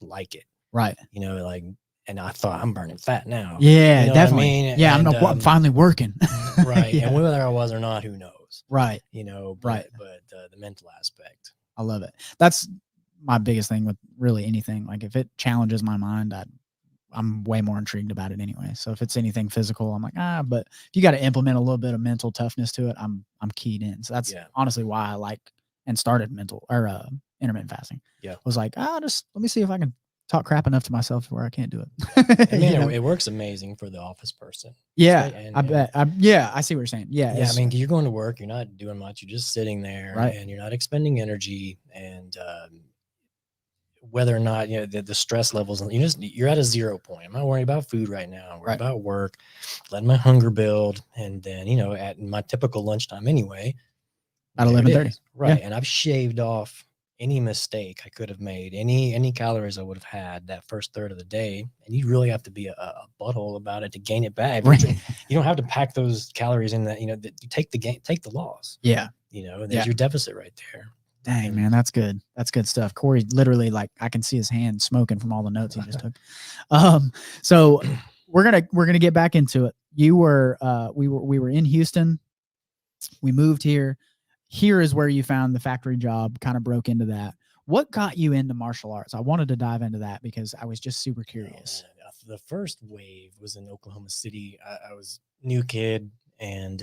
like it. Right. You know, like. And I thought I'm burning fat now. Yeah, you know definitely. I mean? Yeah, and, I'm finally working. Right. Yeah. And whether I was or not, who knows? Right. You know, right. But the mental aspect. I love it. That's my biggest thing with really anything. Like if it challenges my mind, I'm way more intrigued about it anyway. So if it's anything physical, I'm like, but if you got to implement a little bit of mental toughness to it, I'm keyed in. So that's honestly why I like and started intermittent fasting. Yeah. Was like, just let me see if I can talk crap enough to myself where I can't do it. I mean, it works amazing for the office person. Yeah, I bet. I see what you're saying. Yeah, I mean, you're going to work, you're not doing much, you're just sitting there, right? And you're not expending energy, and whether or not the stress levels, you're at a 0 point. I'm not worried about food right now. I'm worried about work, letting my hunger build, and then at my typical lunchtime anyway, at 11:30, right? And I've shaved off any mistake I could have made, any calories I would have had that first third of the day. And you really have to be a butthole about it to gain it back. Right. You don't have to pack those calories in that, that you take the loss. Yeah. And there's your deficit right there. Dang, man, that's good. That's good stuff. Corey literally, I can see his hand smoking from all the notes he just took. So we're gonna get back into it. We were in Houston. We moved here. Here is where you found the factory job, kind of broke into that. What got you into martial arts? I wanted to dive into that because I was just super curious. The first wave was in Oklahoma City. I was a new kid, and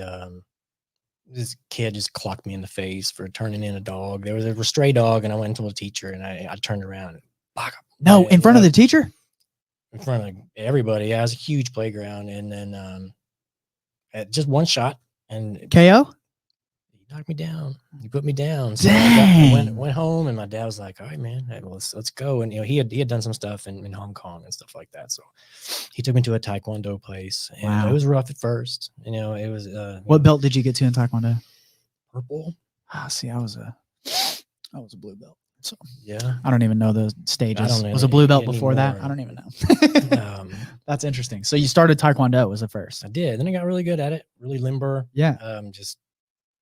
this kid just clocked me in the face for turning in a dog. There was a stray dog, and I went to a teacher, and I turned around. And in front of the teacher? In front of everybody. Yeah, it was a huge playground, and then just one shot. And KO? Knocked me down. He put me down. So I went home, and my dad was like, "All right, man, let's go." And he had done some stuff in Hong Kong and stuff like that. So he took me to a Taekwondo place, and it was rough at first. It was. What belt did you get to in Taekwondo? Purple. See, I was a blue belt. So yeah, I don't even know the stages. Was a blue belt before that? I don't even know. That's interesting. So you started Taekwondo was the first. I did. Then I got really good at it. Really limber. Yeah.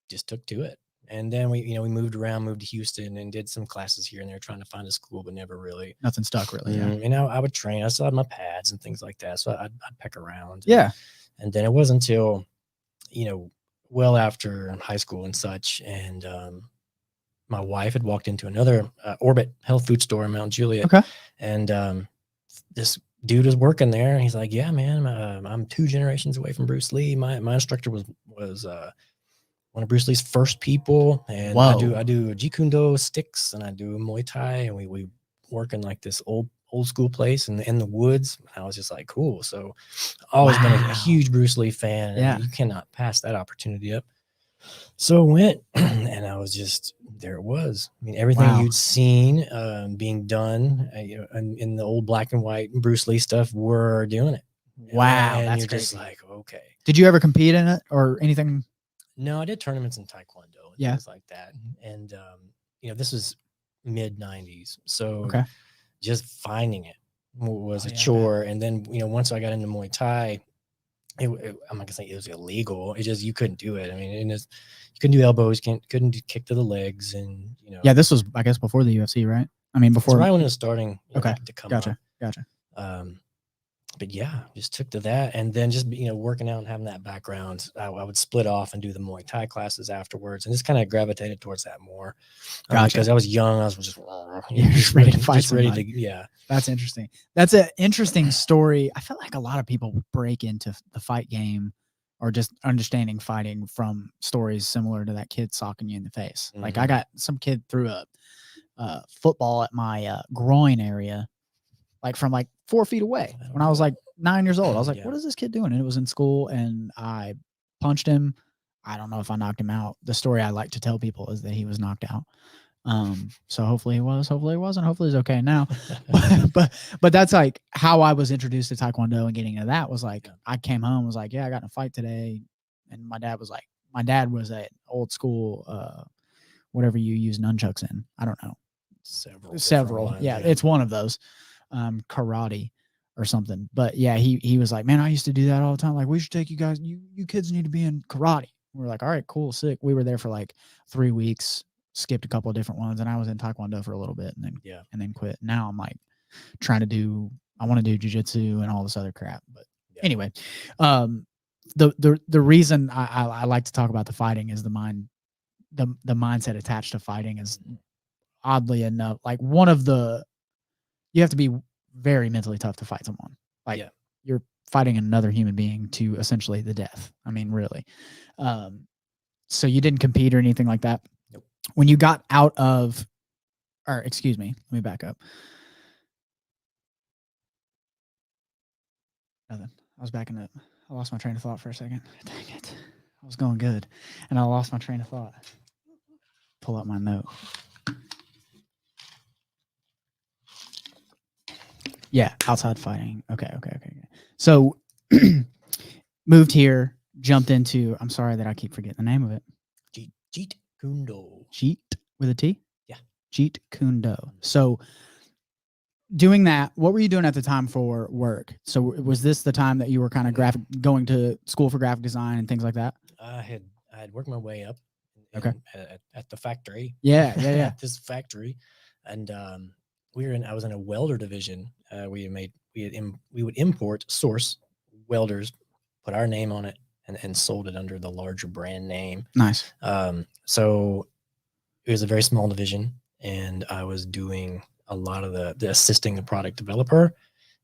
Just took to it. And then we moved to Houston and did some classes here and there trying to find a school, but never really. Nothing stuck really. Yeah. And I would train. I still had my pads and things like that. So I'd peck around. Yeah. And then it wasn't until, well after high school and such. And my wife had walked into another Orbit health food store in Mount Juliet. Okay. And this dude was working there. And he's like, yeah, man, I'm 2 generations away from Bruce Lee. My instructor was one of Bruce Lee's first people. And Whoa. I do Jeet Kune Do sticks, and I do Muay Thai, and we work in like this old school place in the woods. I was just like, cool. So always been a huge Bruce Lee fan. Yeah. And you cannot pass that opportunity up. So I went, and I was just, there it was. I mean, everything you'd seen being done in the old black and white Bruce Lee stuff, we're doing it. Wow. And That's you're crazy. just like, okay. Did you ever compete in it or anything? No, I did tournaments in Taekwondo and things like that. And, this was mid 90s. So just finding it was a chore. And then, once I got into Muay Thai, I'm not gonna say it was illegal. It just, you couldn't do it. I mean, you couldn't do elbows, couldn't do kick to the legs, and Yeah, this was, I guess, before the UFC, right? I mean, before. Right when it was starting. Okay. To come Gotcha. But yeah, just took to that, and then just working out and having that background, I would split off and do the Muay Thai classes afterwards, and just kind of gravitated towards that more. Because I was young, I was just ready to fight. That's interesting. That's an interesting story. I feel like a lot of people break into the fight game or just understanding fighting from stories similar to that kid socking you in the face. Mm-hmm. Like I got some kid threw a football at my groin area, like from like 4 feet away when I was like 9 years old. I was like, what is this kid doing? And it was in school, and I punched him. I don't know if I knocked him out. The story I like to tell people is that he was knocked out. So hopefully he was, hopefully he wasn't, hopefully he's okay now. but that's like how I was introduced to Taekwondo, and getting into that was like, I came home, was like, yeah, I got in a fight today. And my dad was like, my dad was an old school, whatever you use nunchucks in. I don't know. Several. Ones, yeah. It's one of those, karate or something. But yeah, he was like, man, I used to do that all the time. Like, we should take you guys, you kids need to be in karate. We're like, all right, cool, sick. We were there for like 3 weeks, skipped a couple of different ones, and I was in Taekwondo for a little bit, and then quit. Now I'm like I want to do jiu-jitsu and all this other crap. But anyway, the reason I like to talk about the fighting is the mindset attached to fighting is, oddly enough, like you have to be very mentally tough to fight someone. Like you're fighting another human being to essentially the death. I mean, really. So you didn't compete or anything like that? Nope. When you got out of, or excuse me, let me back up. Nothing. I was backing up. I lost my train of thought for a second. Dang it. I was going good, and I lost my train of thought. Pull out my note. Yeah, outside fighting. Okay. So moved here, jumped into, I'm sorry that I keep forgetting the name of it. Jeet Kune Do. Jeet with a T? Yeah. Jeet Kune Do. So doing that, what were you doing at the time for work? So was this the time that you were kind of going to school for graphic design and things like that? I had worked my way up at the factory. Yeah. At this factory. And I was in a welder division. We would import, source welders, put our name on it, and sold it under the larger brand name. Nice. So it was a very small division, and I was doing a lot of the assisting the product developer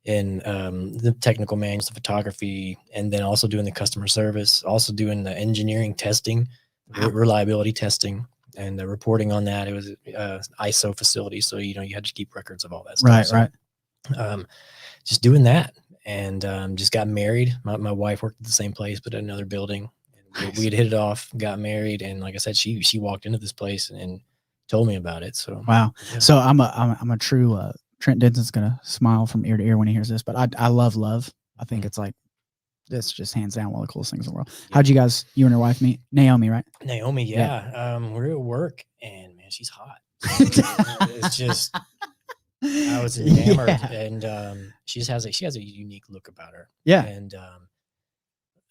in the technical manuals, the photography, and then also doing the customer service, also doing the engineering testing, reliability testing, and the reporting on that. It was ISO facility, so you had to keep records of all that stuff. Right. Just doing that, and just got married. My wife worked at the same place, but at another building. And we had hit it off, got married, and like I said, she walked into this place and told me about it. So wow. Yeah. So I'm a true Trent Denson's gonna smile from ear to ear when he hears this, but I love. I think it's like, that's just hands down one of the coolest things in the world. Yeah. How'd you and your wife meet? Naomi, right? Naomi, yeah. We're at work, and man, she's hot. It's just, I was enamored, and she has a unique look about her. Yeah. And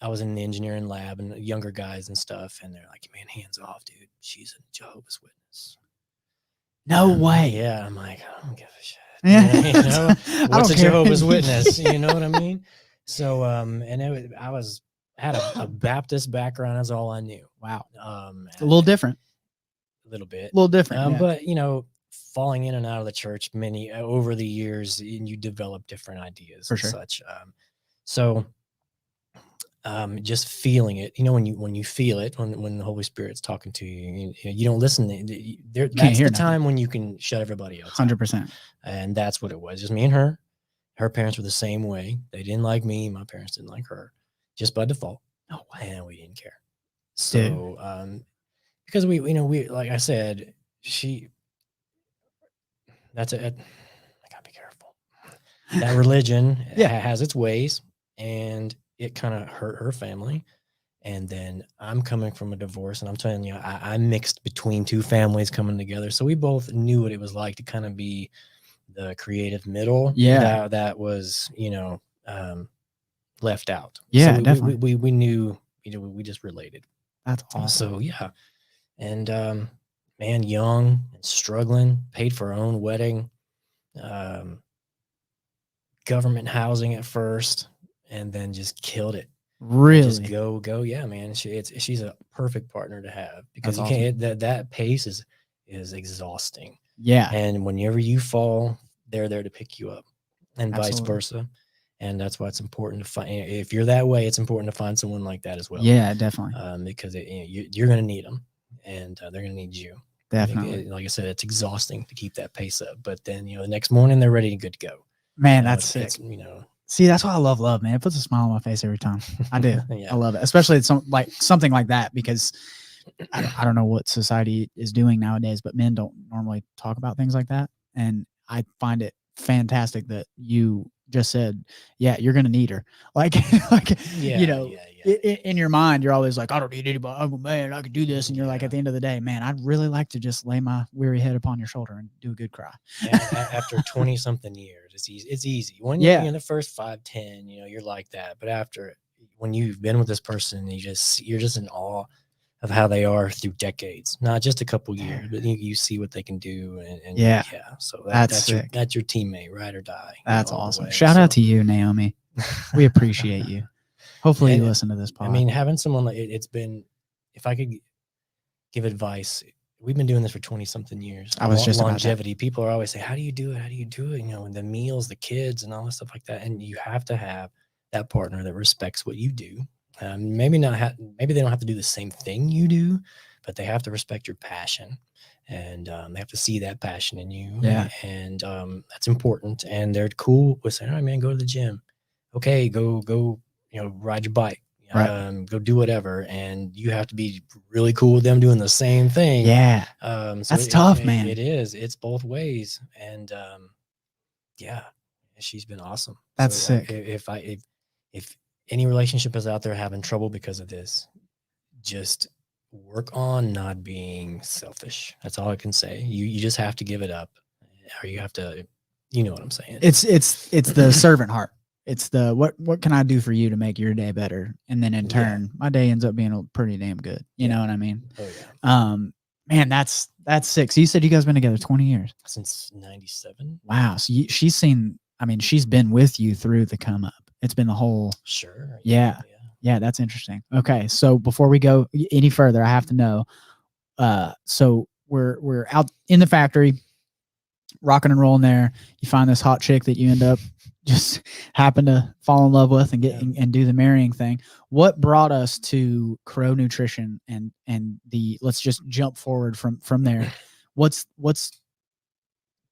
I was in the engineering lab and younger guys and stuff, and they're like, man, hands off, dude. She's a Jehovah's Witness. No way. Yeah. I'm like, I don't give a shit. Yeah. What's a Jehovah's Witness? You know what I mean? So, and I was had a Baptist background. That's all I knew. Wow. A little different. A little bit. A little different. But, you know, falling in and out of the church over the years, and you develop different ideas For and sure. such. Just feeling it, you know, when you feel it, when the Holy Spirit's talking to you, you don't listen. That's the time when you can shut everybody else 100%. And that's what it was. Just me and her. Her parents were the same way. They didn't like me. My parents didn't like her, just by default. No way. And we didn't care. So, because we like I said, I gotta be careful. That religion has its ways, and it kind of hurt her family. And then I'm coming from a divorce, and I'm telling you, I mixed between two families coming together. So we both knew what it was like to kind of be the creative middle. Yeah. That was, you know, left out. Yeah, so definitely. We knew, you know, we just related. That's awesome. So yeah. And man, young and struggling, paid for our own wedding, government housing at first, and then just killed it. Really? Just go. Yeah, man. She's a perfect partner to have, because That's you can't, that pace is exhausting. Yeah. And whenever you fall, they're there to pick you up, and Absolutely. vice versa. And that's why it's important to find, if you're that way, it's important to find someone like that as well. Yeah, definitely. Because you're going to need them, and they're going to need you. Definitely. Like I said, it's exhausting to keep that pace up, but then, you know, the next morning they're ready and good to go. Man, that's sick. You know, see, that's why I love, man. It puts a smile on my face every time. I do. Yeah. I love it, especially something like that, because I don't know what society is doing nowadays, but men don't normally talk about things like that. And I find it fantastic that you just said, yeah, you're going to need her. Like, you know, in your mind, you're always like, I don't need anybody. I'm a man. I can do this. And you're like, at the end of the day, man, I'd really like to just lay my weary head upon your shoulder and do a good cry. After 20 something years, it's easy. When you're in the first 5, 10, you know, you're like that. But after, when you've been with this person, you're just in awe of how they are through decades, not just a couple years, but you see what they can do. And so that's your teammate, ride or die. That's awesome. Shout out to you, Naomi. We appreciate you. Hopefully you listen to this podcast. I mean, having someone like it's been, if I could give advice, we've been doing this for 20 something years. I was just longevity. People are always saying, how do you do it? How do you do it? You know, and the meals, the kids, and all this stuff like that. And you have to have that partner that respects what you do. Maybe they don't have to do the same thing you do, but they have to respect your passion, and they have to see that passion in you. Yeah. And that's important. And they're cool with saying, all right, man, go to the gym. Okay, go, you know, ride your bike. Right. Go do whatever. And you have to be really cool with them doing the same thing. Yeah. So that's tough, man. It is. It's both ways. And yeah, she's been awesome. That's sick. If any relationship is out there having trouble because of this, just work on not being selfish. That's all I can say. You just have to give it up, or you have to, you know what I'm saying? It's the servant heart. It's the, what can I do for you to make your day better? And then in turn, my day ends up being pretty damn good. You know what I mean? Oh yeah. Man, that's sick. So you said you guys been together 20 years. Since 97. Wow. So she's been with you through the come up. It's been the whole. Sure. Yeah. That's interesting. Okay. So before we go any further, I have to know, so we're out in the factory, rocking and rolling there. You find this hot chick that you end up just happen to fall in love with and get and do the marrying thing. What brought us to Crow Nutrition and let's just jump forward from there. What's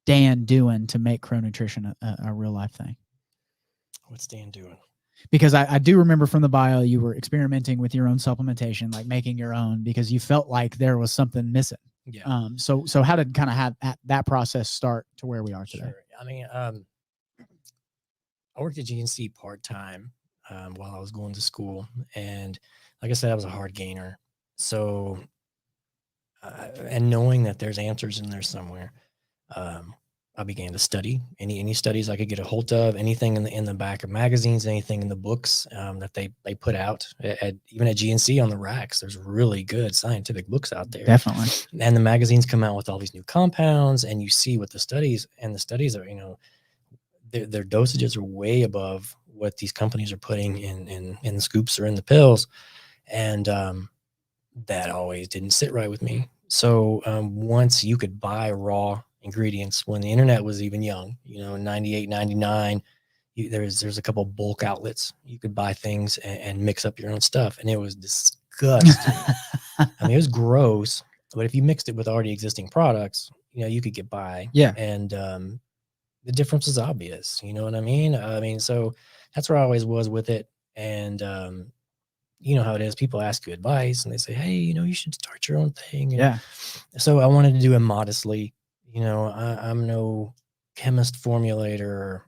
Dan doing to make Crow Nutrition a real life thing? What's Dan doing? Because I do remember from the bio, you were experimenting with your own supplementation, like making your own, because you felt like there was something missing. Yeah. So how did kind of have that process start to where we are today? Sure. I mean, I worked at GNC part-time while I was going to school. And like I said, I was a hard gainer. So, and knowing that there's answers in there somewhere, I began to study any studies I could get a hold of, anything in the back of magazines, anything in the books that they put out even at GNC on the racks. There's really good scientific books out there. Definitely. And the magazines come out with all these new compounds, and you see what the studies are, you know, their dosages are way above what these companies are putting in the scoops or in the pills. And that always didn't sit right with me. So once you could buy raw ingredients when the internet was even young, 98, 99, there's a couple bulk outlets. You could buy things and mix up your own stuff. And it was disgusting. I mean, it was gross, but if you mixed it with already existing products, you could get by. Yeah. And the difference is obvious. You know what I mean? So that's where I always was with it. And you know how it is. People ask you advice and they say, hey, you should start your own thing. And Yeah. so I wanted to do it modestly. I'm no chemist formulator,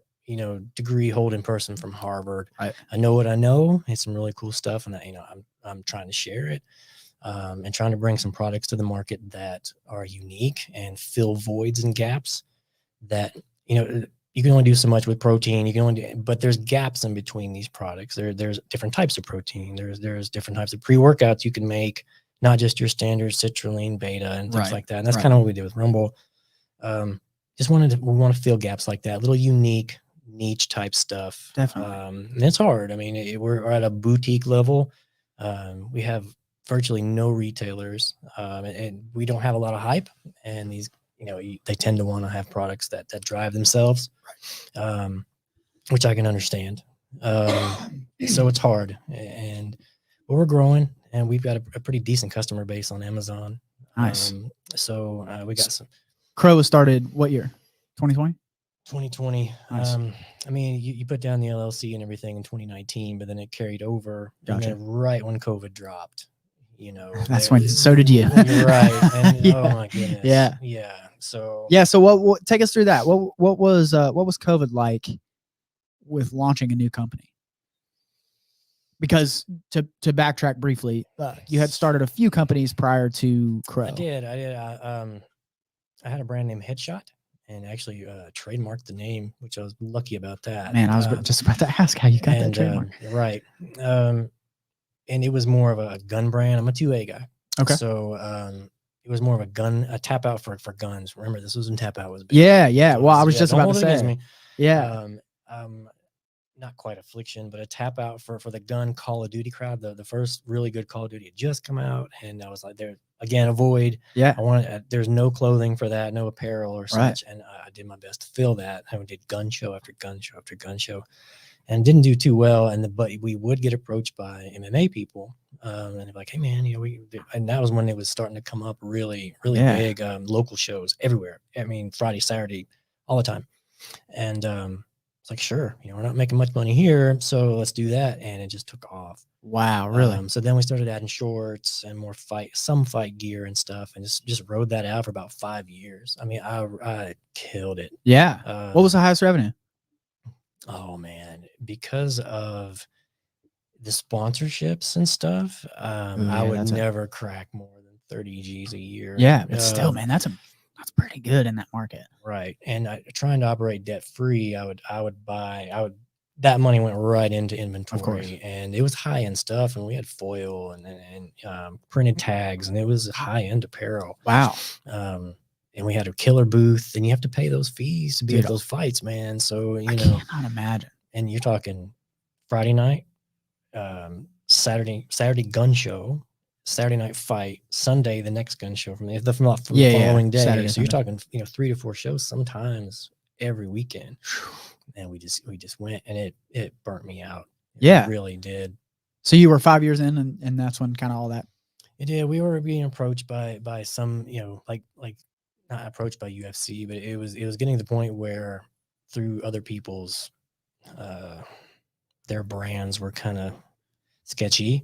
degree holding person from Harvard. Right. I know what I know. It's some really cool stuff. And I'm trying to share it. And trying to bring some products to the market that are unique and fill voids and gaps that, you can only do so much with protein. But there's gaps in between these products. There's different types of protein. There's different types of pre-workouts you can make, not just your standard citrulline, beta, and things like that. And that's kind of what we did with Rumble. We want to fill gaps like that, little unique niche type stuff. Definitely. And it's hard. I mean, we're at a boutique level. We have virtually no retailers, and we don't have a lot of hype. And these, they tend to want to have products that drive themselves, which I can understand. So it's hard, but we're growing, and we've got a pretty decent customer base on Amazon. Nice. So we got some. Crow was started what year? 2020? 2020. Nice. I mean, you put down the LLC and everything in 2019, but then it carried over. Gotcha. And then right when COVID dropped, that's when. So did you. You're right. And, Yeah. Oh my goodness. Yeah. Yeah. So. Yeah. So what take us through that? What was COVID like with launching a new company? Because to backtrack briefly, you had started a few companies prior to Crow. I did. I had a brand named Headshot, and actually trademarked the name, which I was lucky about that. Man, I was just about to ask how you got that trademark. Right. And it was more of a gun brand. I'm a 2A guy. Okay. So it was more of a tap out for guns. Remember, this was when tap out was big. Yeah. So well, I was just don't about to hold it against say. me. Yeah. Not quite affliction, but a tap out for the gun Call of Duty crowd. The first really good Call of Duty had just come out, and I was like, there again, avoid. Yeah. There's no clothing for that, no apparel or Right. such, and I did my best to fill that. I did gun show after gun show after gun show, and didn't do too well. But we would get approached by MMA people, and they're like, "Hey, man, and that was when it was starting to come up really, really big. Local shows everywhere. I mean, Friday, Saturday, all the time, and it's like, sure, we're not making much money here, so let's do that, and it just took off. Wow, really? So then we started adding shorts and more some fight gear and stuff, and just rode that out for about 5 years. I mean, I killed it. Yeah. What was the highest revenue? Oh man, because of the sponsorships and stuff, I would never crack more than 30 G's a year. Yeah, but still, man, that's pretty good in that market. Right. And trying to operate debt free, that money went right into inventory, of course. And it was high end stuff, and we had foil and printed tags, and it was high end apparel. Wow. And we had a killer booth, and you have to pay those fees to be at those fights, man. So I cannot imagine. And you're talking Friday night, Saturday gun show, Saturday night fight, Sunday the next gun show from the following day. Saturday, so you're talking 3 to 4 shows sometimes every weekend, and we just went, and it burnt me out. It really did. So you were 5 years in, and that's when kind of all that. It did. We were being approached by some, like not approached by UFC, but it was getting to the point where through other people's their brands were kind of sketchy.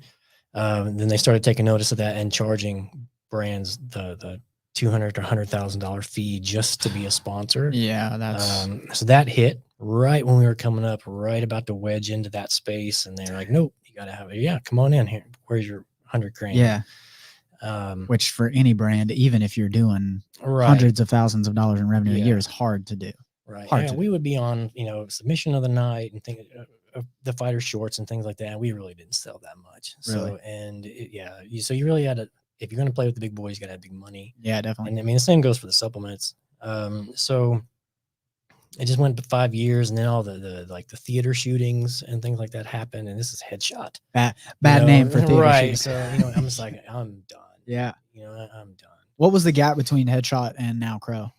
Then they started taking notice of that and charging brands the $200,000 to $100,000 fee just to be a sponsor. Yeah, that's so that hit right when we were coming up, right about to wedge into that space, and they're like, "Nope, you got to have it. Yeah, come on in here. Where's your $100,000?" Yeah. Which for any brand, even if you're doing hundreds of thousands of dollars in revenue a year, is hard to do. Right. We would be on, submission of the night and things, the fighter shorts and things like that. And we really didn't sell that much. Really? So, and so you really had to, if you're going to play with the big boys, you got to have big money. Yeah, definitely. And I mean, the same goes for the supplements. So it just went to 5 years, and then all the like the theater shootings and things like that happened, and this is Headshot. Bad You name for know, theater right? shooting. So you know, I'm just like, I'm done. Yeah. You know, I'm done. What was the gap between Headshot and now Crow?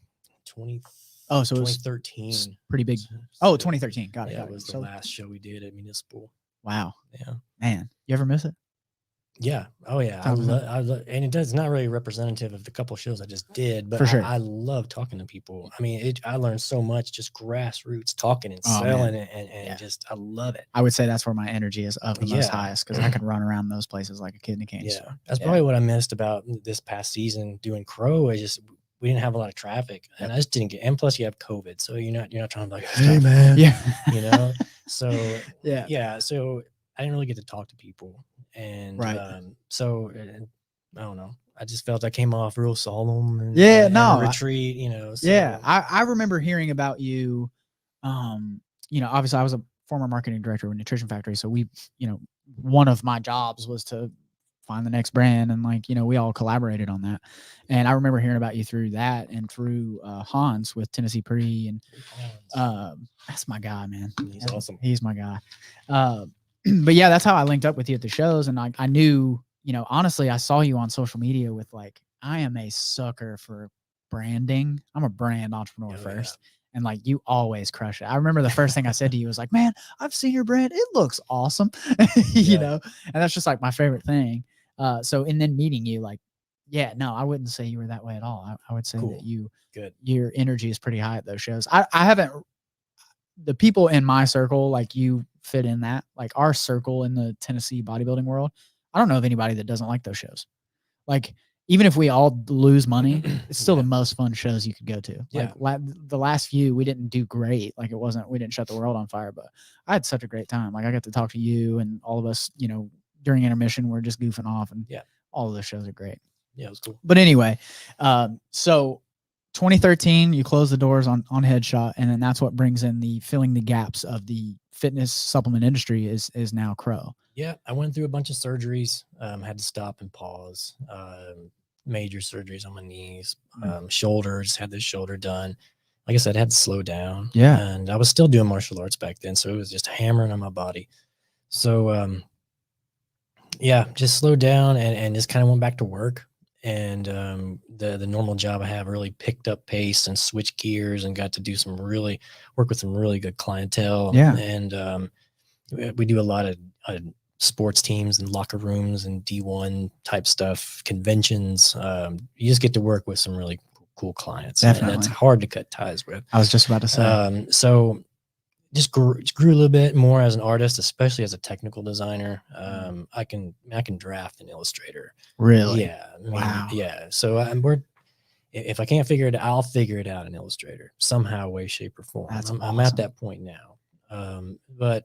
20. Oh, so it was 2013. pretty big. So, Oh, 2013. Got it. Yeah, got it was the So, last show we did at Municipal. wow. Yeah. Man, you ever miss it? Yeah. Oh yeah. I love, and it's not really representative of the couple shows I just did, but For sure. I love talking to people. I mean, I learned so much just grassroots talking and Oh, selling man. and just, I love it. I would say that's where my energy is of the most Yeah. highest, because I can run around those places like a kid in a candy Yeah. store. That's probably what I missed about this past season doing Crow. We didn't have a lot of traffic, and I just didn't get, and plus you have COVID. So you're not trying to be like, hey man, Yeah. you know? So Yeah. So I didn't really get to talk to people. And Right. So I don't know. I just felt I came off real solemn and, Yeah, and no, a retreat, you know. So, Yeah. I remember hearing about you. You know, obviously I was a former marketing director of Nutrition Factory. So one of my jobs was to find the next brand, and like, we all collaborated on that. And I remember hearing about you through that and through Hans with Tennessee Pre, and that's my guy, man. He's awesome. He's my guy. But yeah, that's how I linked up with you at the shows. And I knew, honestly, I saw you on social media with like, I am a sucker for branding. I'm a brand entrepreneur first. Yeah. And like, you always crush it. I remember the first thing I said to you was like, man, I've seen your brand. It looks awesome. You know? And that's just like my favorite thing. So, and then meeting you, like, yeah, no, I wouldn't say you were that way at all. I would say that your energy is pretty high at those shows. I haven't, the people in my circle, like you fit in that, like our circle in the Tennessee bodybuilding world. I don't know of anybody that doesn't like those shows. Like, even if we all lose money, it's still the most fun shows you could go to. Yeah. Like the last few, we didn't do great. Like we didn't shut the world on fire, but I had such a great time. Like I got to talk to you and all of us, during intermission, we're just goofing off, and all of those shows are great. Yeah, it was cool. But anyway, so 2013, you close the doors on Headshot, and then that's what brings in the filling the gaps of the fitness supplement industry is now Crow. Yeah, I went through a bunch of surgeries, had to stop and pause, major surgeries on my knees, shoulders, had this shoulder done. Like I said, I had to slow down. Yeah. And I was still doing martial arts back then, so it was just hammering on my body. So, just slowed down and just kind of went back to work. And the normal job I have really picked up pace and switched gears and got to do work with some really good clientele. Yeah. And we do a lot of sports teams and locker rooms and D1 type stuff, conventions. You just get to work with some really cool clients. Definitely. And that's hard to cut ties with. I was just about to say. So just grew a little bit more as an artist, especially as a technical designer. I can draft an illustrator. Really? Yeah. Wow. Yeah. So if I can't figure it out, I'll figure it out in Illustrator somehow, way, shape, or form. I'm at that point now. But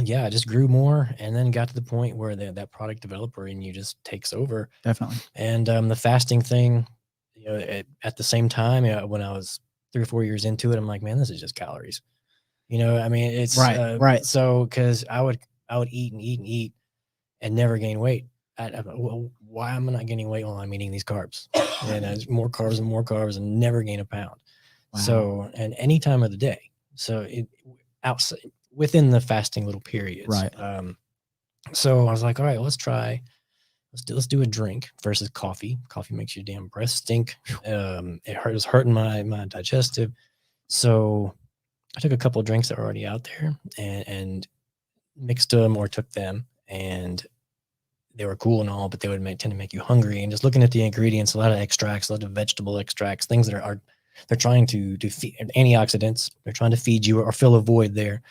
yeah, I just grew more, and then got to the point where that product developer in you just takes over. Definitely. And the fasting thing, at the same time, when I was 3 or 4 years into it, I'm like, man, this is just calories. I mean, it's right. So, because I would eat and eat and eat and never gain weight. Well, why am I not gaining weight while I'm eating these carbs? And more carbs and never gain a pound. Wow. So, and any time of the day. So outside within the fasting little periods. Right. So I was like, all right, let's do a drink versus coffee. Coffee makes your damn breath stink. It was hurting my digestive. So I took a couple of drinks that were already out there and mixed them or took them, and they were cool and all, but they would tend to make you hungry. And just looking at the ingredients, a lot of extracts, a lot of vegetable extracts, things that they're trying to feed antioxidants. They're trying to feed you or fill a void there.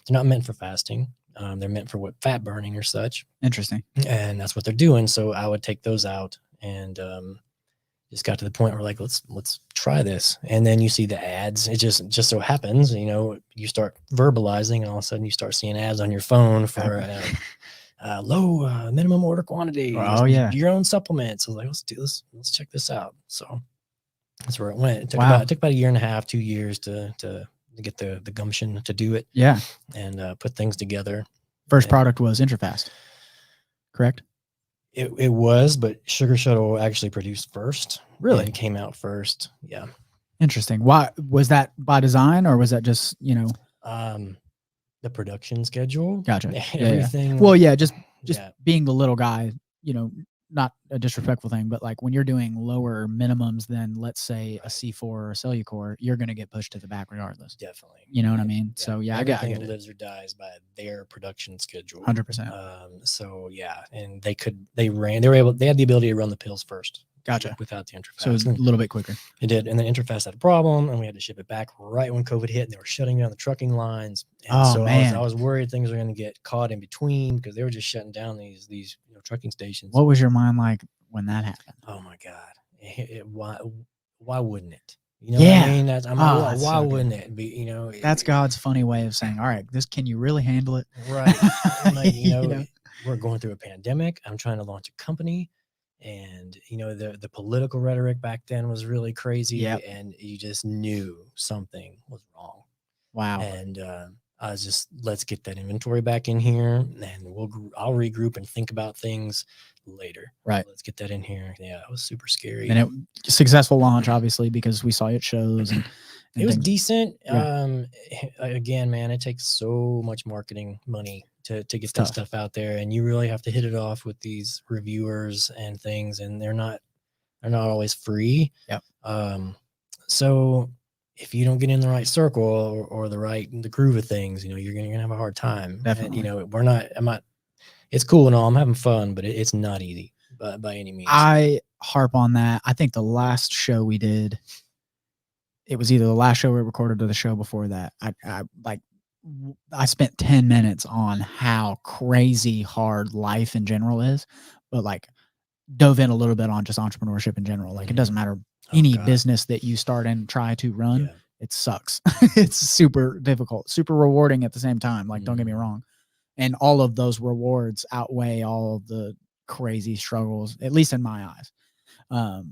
They're not meant for fasting. They're meant for fat burning or such. Interesting. And that's what they're doing. So I would take those out, and just got to the point where like, let's try this. And then you see the ads. It just so happens, you start verbalizing, and all of a sudden you start seeing ads on your phone for low minimum order quantity. Oh yeah. Your own supplements. I was like, let's do this. Let's check this out. So that's where it went. It took about a year and a half, 2 years to get the gumption to do it. Yeah. And put things together. First product was IntraFast, correct? It was, but Sugar Shuttle actually produced first. Really? And came out first. Yeah. Interesting. Why was that by design, or was that just, The production schedule. gotcha. Everything. Well, yeah, just Yeah. being the little guy, not a disrespectful thing, but like when you're doing lower minimums than, let's say, a C4 or a Cellucor, you're going to get pushed to the back regardless. Definitely. You know what I mean? So yeah, I get Everything it. lives or dies by their production schedule. 100%. So yeah, and they had the ability to run the pills first. Gotcha. Without the Interfast. So it was a little bit quicker. It did. And the Interfast had a problem, and we had to ship it back right when COVID hit, and they were shutting down the trucking lines. And Oh, so man. I was worried things were going to get caught in between because they were just shutting down these trucking stations. What was your mind like when that happened? Oh my God. Why wouldn't it? You know Yeah. what I mean? That's that's why so wouldn't it be, That's God's funny way of saying, all right, can you really handle it? Right. And like, You we're going through a pandemic. I'm trying to launch a company. And the political rhetoric back then was really crazy. Yep. And you just knew something was wrong. Wow. And I was just, let's get that inventory back in here, and I'll regroup and think about things later. Right. Let's get that in here. Yeah, it was super scary. And it successful launch, obviously, because we saw you at shows. And it was things. decent. Yeah. Again, man, it takes so much marketing money to get tough. that stuff out there, and you really have to hit it off with these reviewers and things, and they're not always free. Yep. So if you don't get in the right circle or the groove of things, you're gonna have a hard time. Definitely. And, I'm not. It's cool and all. I'm having fun, but it's not easy by any means. I harp on that. I think the last show we did, it was either the last show we recorded or the show before that. I spent 10 minutes on how crazy hard life in general is, but like dove in a little bit on just entrepreneurship in general. Like it doesn't matter any business that you start and try to run, it sucks. It's super difficult, super rewarding at the same time. Like, don't get me wrong. And all of those rewards outweigh all of the crazy struggles, at least in my eyes.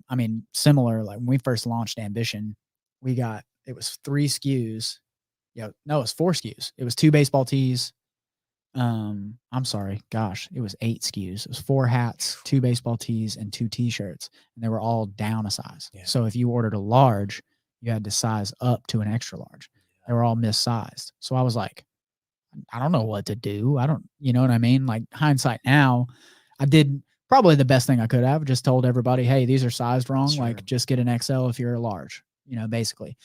I mean, similar, like when we first launched Ambition, it was 3 SKUs. Yeah, no, it was 4 SKUs. It was 2 baseball tees. I'm sorry, gosh, it was 8 SKUs. It was 4 hats, 2 baseball tees, and 2 t-shirts, and they were all down a size. Yeah. So if you ordered a large, you had to size up to an extra large. They were all missized. So I was like, I don't know what to do. You know what I mean? Like hindsight now, I did probably the best thing I could have. Just told everybody, hey, these are sized wrong. Sure. Like just get an XL if you're a large, basically.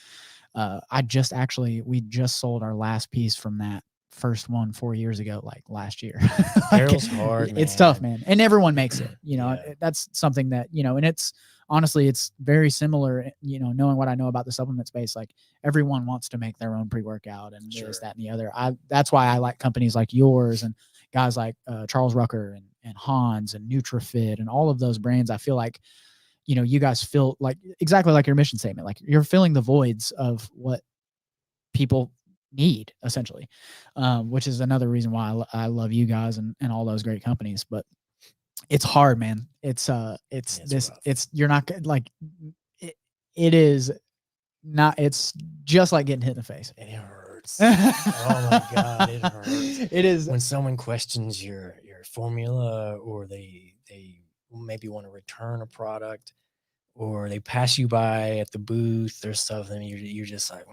We just sold our last piece from that first one 4 years ago, like last year. Apparel's hard, man. It's tough, man. And everyone makes it, that's something that, and it's honestly, it's very similar, knowing what I know about the supplement space, like everyone wants to make their own pre-workout and this, that, and the other. That's why I like companies like yours and guys like Charles Rucker and Hans and NutriFit and all of those brands. I feel like, you guys feel like exactly like your mission statement, like you're filling the voids of what people need essentially, which is another reason why I love you guys and all those great companies. But it's hard, man. You're not like it is not, it's just like getting hit in the face. It hurts. Oh my God, it hurts. It is when someone questions your formula, or they maybe want to return a product, or they pass you by at the booth or something. You're just like,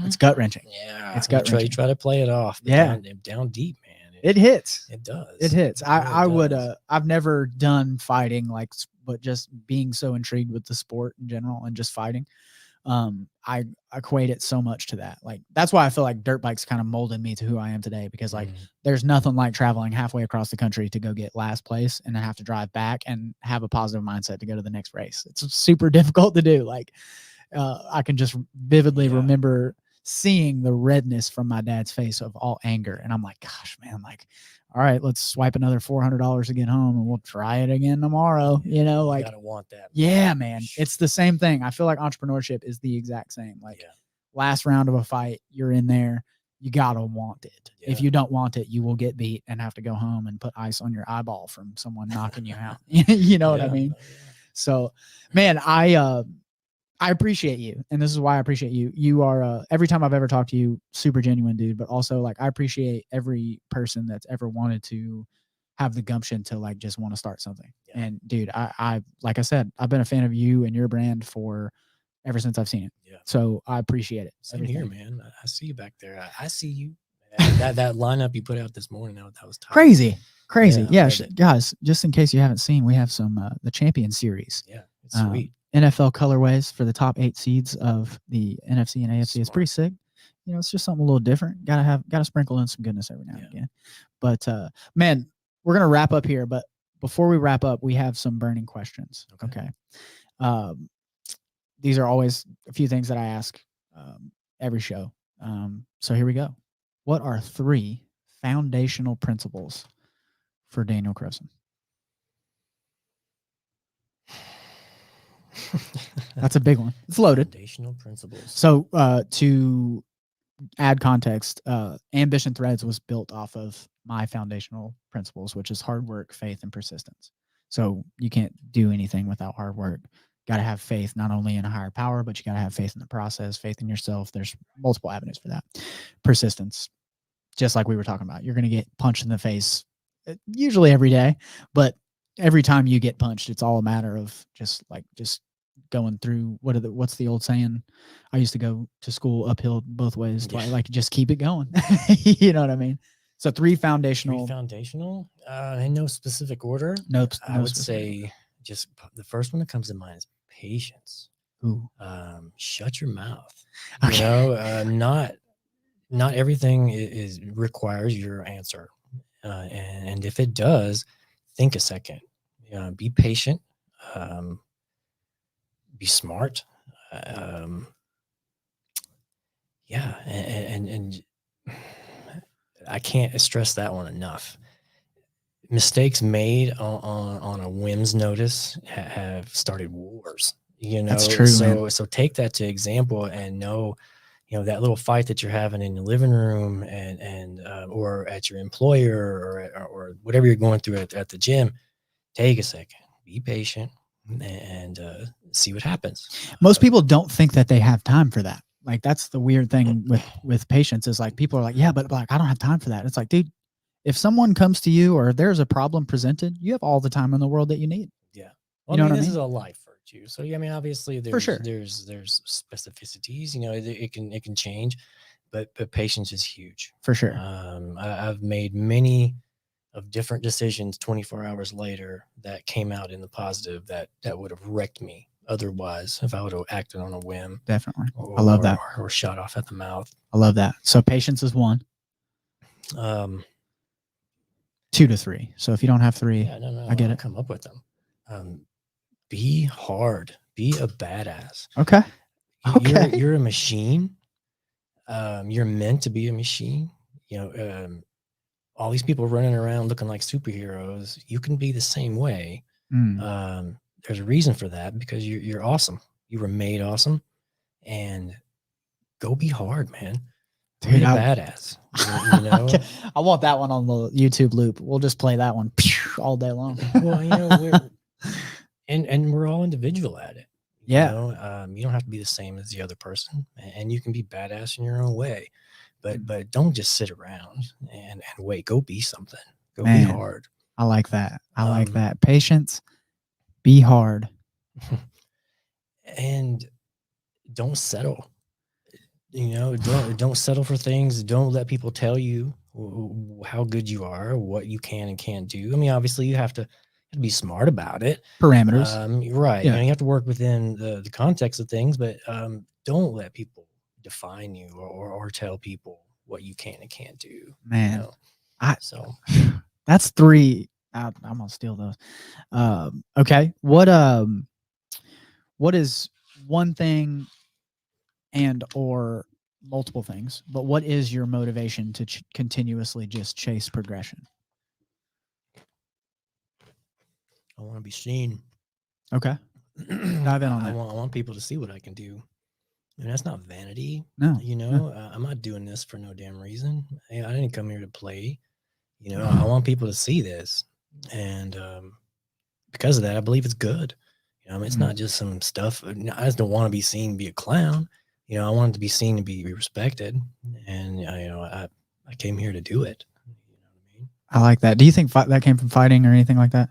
it's gut wrenching. Yeah, it's gut wrenching. You try to play it off. Yeah, down deep, man. It hits. It does. It hits. I've never done fighting, but just being so intrigued with the sport in general and just fighting. I equate it so much to that. Like, that's why I feel like dirt bikes kind of molded me to who I am today, because like there's nothing like traveling halfway across the country to go get last place and then have to drive back and have a positive mindset to go to the next race. It's super difficult to do. Like, I can just vividly remember seeing the redness from my dad's face of all anger. And I'm like, gosh, man, like, all right, let's swipe another $400 to get home and we'll try it again tomorrow. You gotta want that. Yeah, man. It's the same thing. I feel like entrepreneurship is the exact same. Like last round of a fight, you're in there, you gotta want it. Yeah. If you don't want it, you will get beat and have to go home and put ice on your eyeball from someone knocking you out. You know what I mean? So, man, I appreciate you. And this is why I appreciate you. You are, every time I've ever talked to you, super genuine dude, but also like, I appreciate every person that's ever wanted to have the gumption to like, just want to start something. Yeah. And dude, I, like I said, I've been a fan of you and your brand ever since I've seen it. Yeah. So I appreciate it. Same here, man. I see you back there. I see you. that lineup you put out this morning, that was tough. Crazy. Yeah, it. guys, just in case you haven't seen, we have some the Champion Series. Yeah, it's sweet. NFL colorways for the top 8 seeds of the NFC and AFC. It's pretty sick. You know, it's just something a little different. Gotta sprinkle in some goodness every now and again. But man, we're gonna wrap up here. But before we wrap up, we have some burning questions. Okay. These are always a few things that I ask every show. So here we go. What are 3 foundational principles for Daniel Crowson? That's a big one. It's loaded. Foundational principles. So to add context, Ambition Threads was built off of my foundational principles, which is hard work, faith, and persistence. So you can't do anything without hard work. Got to have faith not only in a higher power, but you got to have faith in the process, faith in yourself. There's multiple avenues for that. Persistence, just like we were talking about. You're going to get punched in the face usually every day, but every time you get punched, it's all a matter of just going through what's the old saying? I used to go to school uphill both ways. Like just keep it going. You know what I mean? So 3 foundational. 3 foundational. In no specific order. Nope. I would say just the first one that comes to mind is patience. Ooh. Shut your mouth. Okay. You know, not everything requires your answer, and if it does, think a second. Be patient. Be smart. And I can't stress that one enough. Mistakes made on a whim's notice have started wars. You know, that's true. So take that to example and know, that little fight that you're having in your living room and or at your employer or whatever you're going through at the gym. Take a second, be patient, and see what happens. Most people don't think that they have time for that. Like that's the weird thing with patience is like people are like, yeah, but like I don't have time for that. It's like, dude, if someone comes to you or there's a problem presented, you have all the time in the world that you need. Yeah. Well, you know this is a life virtue. So yeah, I mean, obviously there's for sure. there's specificities, it can change, but patience is huge. For sure. I've made many of different decisions 24 hours later that came out in the positive that would have wrecked me otherwise if I would have acted on a whim. Definitely. I love that. Or shot off at the mouth. I love that. So patience is 1. 2 to 3. So if you don't have 3, I get it. Come up with them. Be hard. Be a badass. Okay. You're a machine. You're meant to be a machine. All these people running around looking like superheroes. You can be the same way. There's a reason for that because you're awesome. You were made awesome, and go be hard, man. Dude, be a badass. I want that one on the YouTube loop. We'll just play that one all day long. Well, we're all individual at it. Yeah. You don't have to be the same as the other person, and you can be badass in your own way. But don't just sit around and wait. Go be something. Go be hard. I like that. I like that. Patience. Be hard. And don't settle. Don't settle for things. Don't let people tell you how good you are, what you can and can't do. I mean, obviously you have to be smart about it. Parameters. Right. Yeah. You have to work within the context of things, but don't let people define you or tell people what you can and can't do. Man, that's 3. I'm gonna steal those. Okay. What is one thing and or multiple things, but what is your motivation to continuously just chase progression? I want to be seen. Okay. Dive in on that. I want people to see what I can do. And that's not vanity. No. I'm not doing this for no damn reason. I didn't come here to play. I want people to see this. And because of that, I believe it's good. It's not just some stuff. I just don't want to be seen be a clown. I want to be seen to be respected. And, I came here to do it. You know what I mean? I like that. Do you think that came from fighting or anything like that?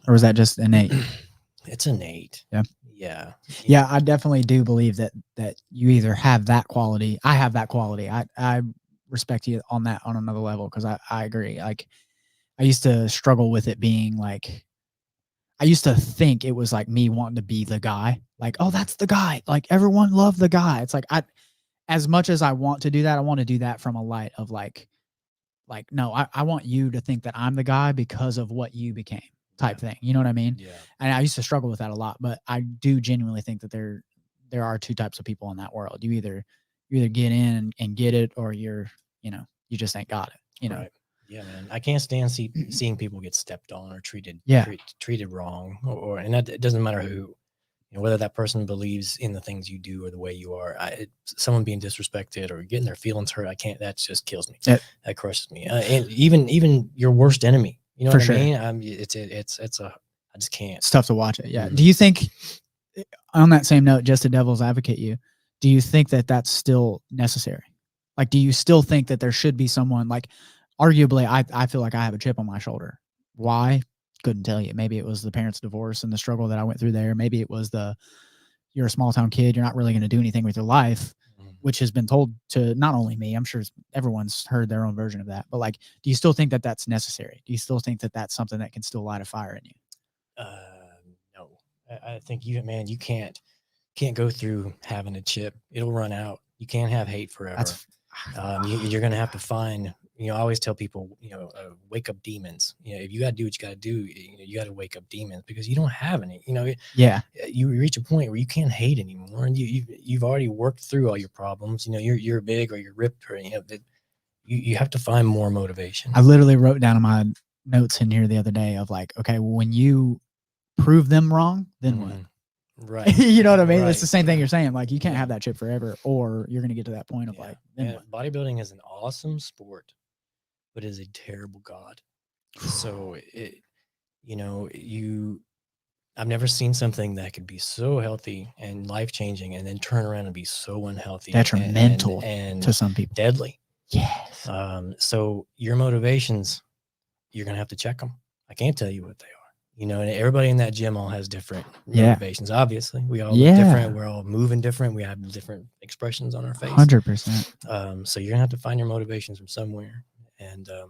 Or was that just innate? It's innate. Yeah. Yeah. Yeah, I definitely do believe that you either have that quality. I have that quality. I respect you on that on another level, because I agree. Like, I used to struggle with it being like, I used to think it was like me wanting to be the guy. Like, oh, that's the guy. Like, everyone loved the guy. It's like, as much as I want to do that, I want to do that from a light of like no, I want you to think that I'm the guy because of what you became, type thing. You know what I mean? Yeah. And I used to struggle with that a lot, but I do genuinely think that there are two types of people in that world. You either get in and get it, or you just ain't got it. You know? Right. Yeah, man. I can't stand seeing people get stepped on or treated wrong, and that, it doesn't matter who, whether that person believes in the things you do or the way you are. Someone being disrespected or getting their feelings hurt, that just kills me. That crushes me. And even your worst enemy, you know what I mean? I just can't. It's tough to watch it. Yeah. Mm-hmm. Do you think, on that same note, just to devil's advocate you, do you think that that's still necessary? Like, do you still think that there should be someone, like, arguably, I feel like I have a chip on my shoulder. Why? Couldn't tell you. Maybe it was the parents' divorce and the struggle that I went through there. Maybe it was you're a small town kid, you're not really going to do anything with your life, which has been told to not only me, I'm sure everyone's heard their own version of that. But like, do you still think that that's necessary? Do you still think that that's something that can still light a fire in you? No. I think you can't go through having a chip. It'll run out. You can't have hate forever. You're going to have to find, I always tell people, wake up demons. If you got to do what you got to do, you got to wake up demons, because you don't have any, you reach a point where you can't hate anymore. And you've already worked through all your problems. You're big or you're ripped, or, you have to find more motivation. I literally wrote down in my notes in here the other day of like, okay, when you prove them wrong, then what? Right. You know what I mean? Right. It's the same thing you're saying. Like, you can't have that chip forever, or you're going to get to that point of like, bodybuilding is an awesome sport, but it is a terrible God. So I've never seen something that could be so healthy and life-changing and then turn around and be so unhealthy, detrimental and to some people, deadly. Yes. So your motivations, you're going to have to check them. I can't tell you what they are. And everybody in that gym all has different motivations. Obviously, we all look different. We're all moving different. We have different expressions on our face. 100%. So you're gonna have to find your motivations from somewhere. And now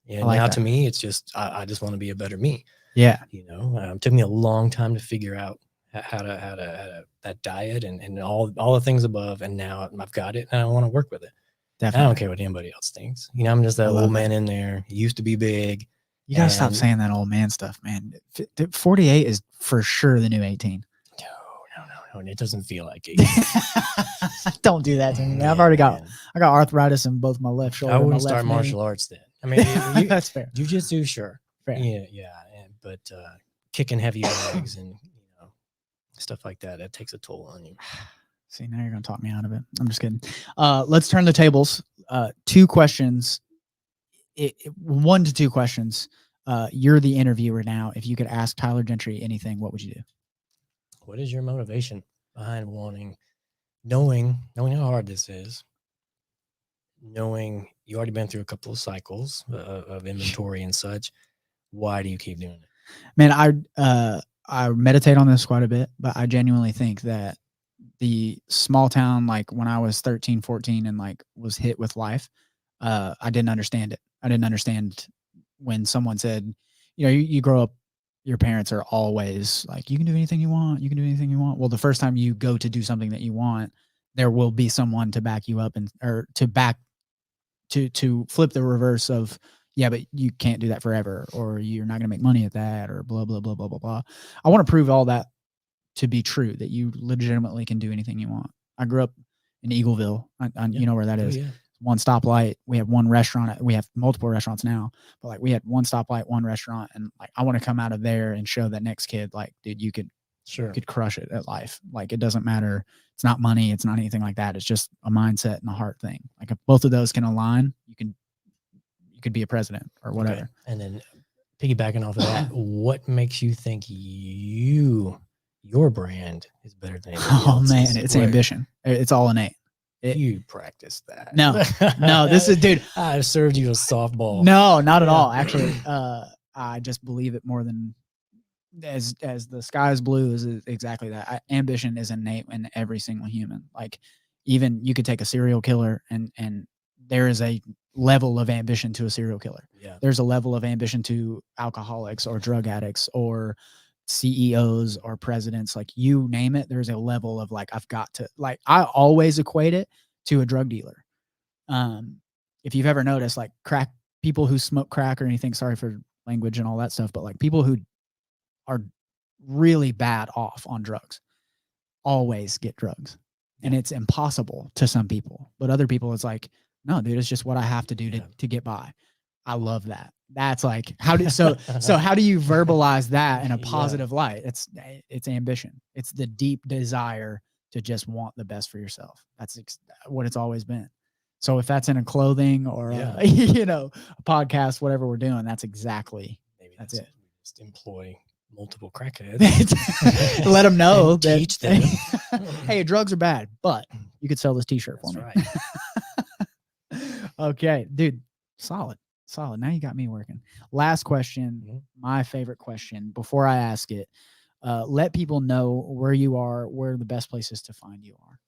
that. To me, it's just I just want to be a better me. Yeah. It took me a long time to figure out how to that diet and all the things above. And now I've got it, and I want to work with it. Definitely. I don't care what anybody else thinks. I'm just that old man in there. He used to be big. You gotta stop saying that old man stuff, man. 48 is for sure the new 18. No. It doesn't feel like 18. Don't do that to me, man. I got arthritis in both my left shoulder. I wouldn't start martial arts then. I mean, that's fair. Jiu-jitsu, sure. Fair. Yeah. But kicking heavy bags and stuff like that takes a toll on you. See, now you're gonna talk me out of it. I'm just kidding. Let's turn the tables. 2 questions. 1 to 2 questions. You're the interviewer now. If you could ask Tylor Gentry anything, what would you do? What is your motivation behind knowing how hard this is, knowing you already been through a couple of cycles of inventory and such? Why do you keep doing it? Man, I meditate on this quite a bit, but I genuinely think that the small town, like when I was 13, 14 and like was hit with life, I didn't understand it. I didn't understand when someone said, you grow up, your parents are always like, you can do anything you want. You can do anything you want. Well, the first time you go to do something that you want, there will be someone to back you up or to flip the reverse of, yeah, but you can't do that forever, or you're not going to make money at that, or blah, blah, blah, blah, blah, blah. I want to prove all that to be true, that you legitimately can do anything you want. I grew up in Eagleville. You know where that is. Yeah. 1 stoplight. We have 1 restaurant. We have multiple restaurants now, but like we had 1 stoplight, 1 restaurant. And like, I want to come out of there and show that next kid, like, dude, you could crush it at life. Like, it doesn't matter. It's not money. It's not anything like that. It's just a mindset and a heart thing. Like, if both of those can align, you could be a president or whatever. Okay. And then piggybacking off of that, what makes you think your brand is better than anybody else's? Man, it's ambition. It's all innate. You practice that. No, this is, dude. I served you a softball. No, not at all. Actually, I just believe it more than as the sky is blue is exactly that. Ambition is innate in every single human. Like, even you could take a serial killer and there is a level of ambition to a serial killer. Yeah. There's a level of ambition to alcoholics or drug addicts or CEOs or presidents, like you name it. There's a level of like, I've got to, like, I always equate it to a drug dealer. If you've ever noticed, like, people who smoke crack or anything, sorry for language and all that stuff, but like people who are really bad off on drugs always get drugs. And it's impossible to some people, but other people it's like, no, dude, it's just what I have to do to get by. I love that. That's like, how do so how do you verbalize that in a positive light? It's ambition. It's the deep desire to just want the best for yourself. That's what it's always been. So if that's in a clothing or a, you know, a podcast, whatever we're doing, that's exactly that's it. Just employ multiple crackheads. Let them know that, teach them. Hey, drugs are bad, but you could sell this T-shirt for me. Right. Okay, dude, solid. Now you got me working. Last question, my favorite question. Before I ask it, let people know where you are, where the best places to find you are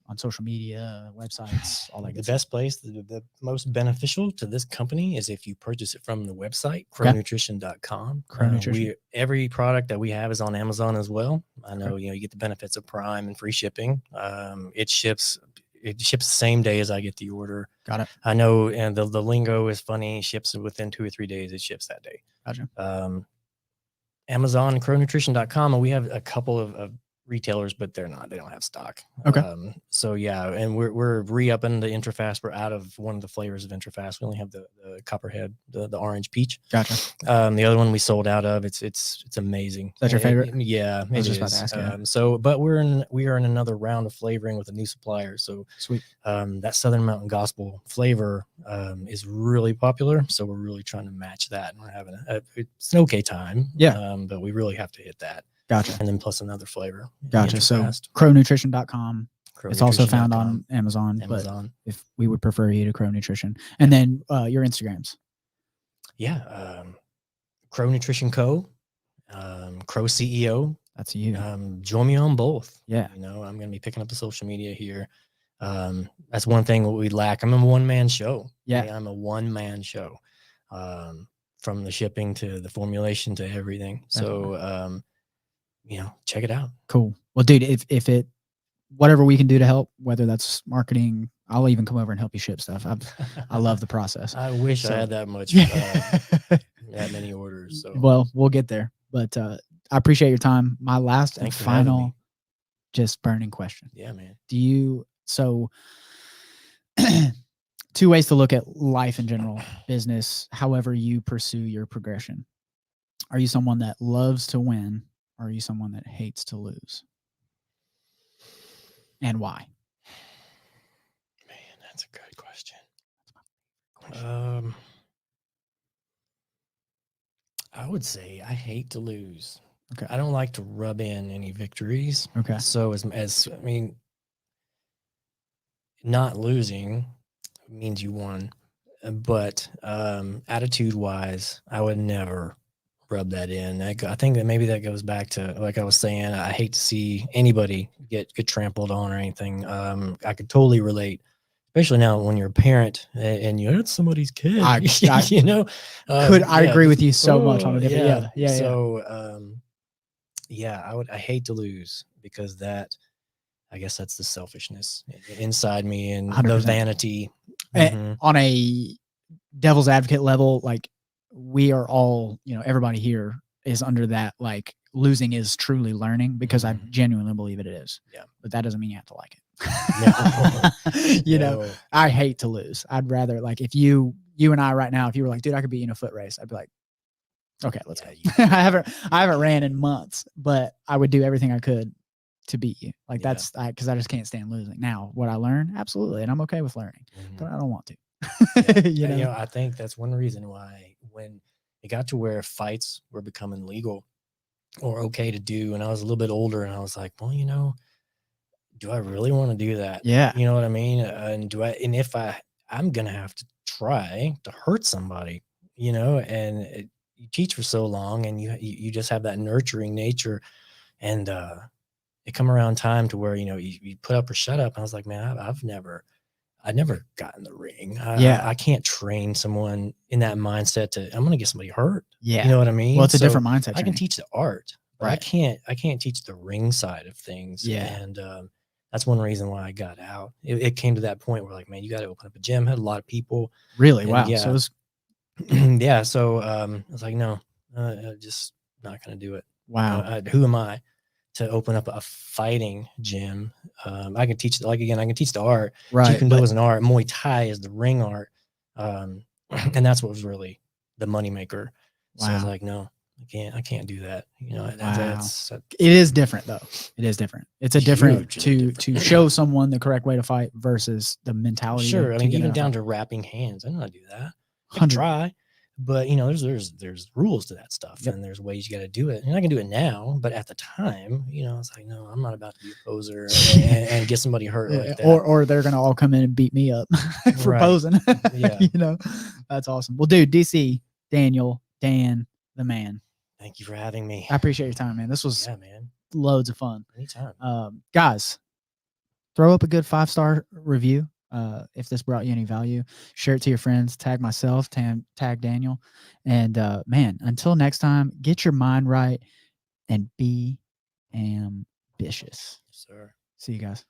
on social media, websites, all that. The best place, the most beneficial to this company is if you purchase it from the website, crownutrition.com. Every product that we have is on Amazon as well. I know, you know, you get the benefits of Prime and free shipping. It ships the same day as I get the order. Got it. I know, and the lingo is funny. Ships within 2 or 3 days. It ships that day. Gotcha. Amazon and crownutrition.com, and we have a couple of retailers, but they don't have stock. Okay. So yeah, and we're re-upping the IntraFast. We're out of one of the flavors of IntraFast. We only have the Copperhead, the orange peach. Gotcha. The other one we sold out of. It's amazing. Is that your favorite? Yeah, I was just about to ask you. So, but we are in another round of flavoring with a new supplier. So sweet. That Southern Mountain Gospel flavor is really popular. So we're really trying to match that, and we're having it's an okay time. Yeah. But we really have to hit that. Gotcha. And then plus another flavor. Gotcha. So crownutrition.com. It's also found on Amazon. But if we would prefer you to Crow Nutrition. And then your Instagrams. Yeah. Crow Nutrition Co. Crow CEO. That's you. Join me on both. Yeah. You know, I'm going to be picking up the social media here. That's one thing we lack. I'm a one-man show. Yeah. I'm a one-man show. From the shipping to the formulation to everything. Definitely. So, you know, check it out. Cool. Well, dude, if it, whatever we can do to help, whether that's marketing, I'll even come over and help you ship stuff. I love the process. I wish I had that much, that many orders. So. Well, we'll get there, but I appreciate your time. My last and final, just burning question. Yeah, man. So 2 ways to look at life in general, business, however you pursue your progression. Are you someone that loves to win? Or are you someone that hates to lose? And why? Man, that's a good question. I would say I hate to lose. Okay. I don't like to rub in any victories. Okay. So as I mean, not losing means you won, but attitude wise, I would never rub that in. I think that maybe that goes back to, like I was saying, I hate to see anybody get trampled on or anything. I could totally relate, especially now when you're a parent and you're somebody's kid. You know, I agree with you so much on a different. Yeah. So I hate to lose, because that, I guess that's the selfishness inside me and 100%. The vanity. On a devil's advocate level, like, we are all, you know, everybody here is under that, like, losing is truly learning, because I genuinely believe it is. Yeah. But that doesn't mean you have to like it. You know, I hate to lose. I'd rather, like, if you and I right now, if you were like, dude, I could beat you in a foot race, I'd be like, okay, let's go. I haven't ran in months, but I would do everything I could to beat you. Like, that's because I just can't stand losing. Now, what I learn, absolutely, and I'm okay with learning, but I don't want to. You know, I think that's one reason why, when it got to where fights were becoming legal or okay to do, and I was a little bit older, and I was like, well, you know, do I really want to do that? Yeah. You know what I mean? And if I'm going to have to try to hurt somebody, you know, and you teach for so long, and you just have that nurturing nature, and it come around time to where you put up or shut up. And I was like, man, I've never got in the ring. I can't train someone in that mindset to I'm gonna get somebody hurt. Yeah, you know what I mean. Well, it's a So different mindset. I can teach the art, but Right. I can't teach the ring side of things. Yeah. And that's one reason why I got out. It came to that point where like, man, you got to open up a gym. Had a lot of people. Really? And Wow. yeah. So it was yeah. So I was like, no, just not gonna do it. wow. Who am I to open up a fighting gym? I can teach I can teach the art. Right. Taekwondo is an art. Muay Thai is the ring art. And that's what was really the moneymaker. So I was like, no, I can't do that. It is different though. It is different. It's a different Hugely to show someone the correct way to fight versus the mentality. Sure. I mean, even down to to wrapping hands. I know how to do that. I can try, but there's rules to that stuff, and there's ways you got to do it. And I can do it now, but at the time, I was like, no, I'm not about to be a poser and get somebody hurt like that. Or they're gonna all come in and beat me up for posing. Yeah. That's awesome. Well, dude, DC, Daniel, Dan, the man. Thank you for having me. I appreciate your time, man. This was man. Loads of fun. Anytime. Guys, throw up a good 5-star review. If this brought you any value, share it to your friends, tag myself, tag Daniel. And man, until next time, get your mind right and be ambitious. Yes, sir. See you guys.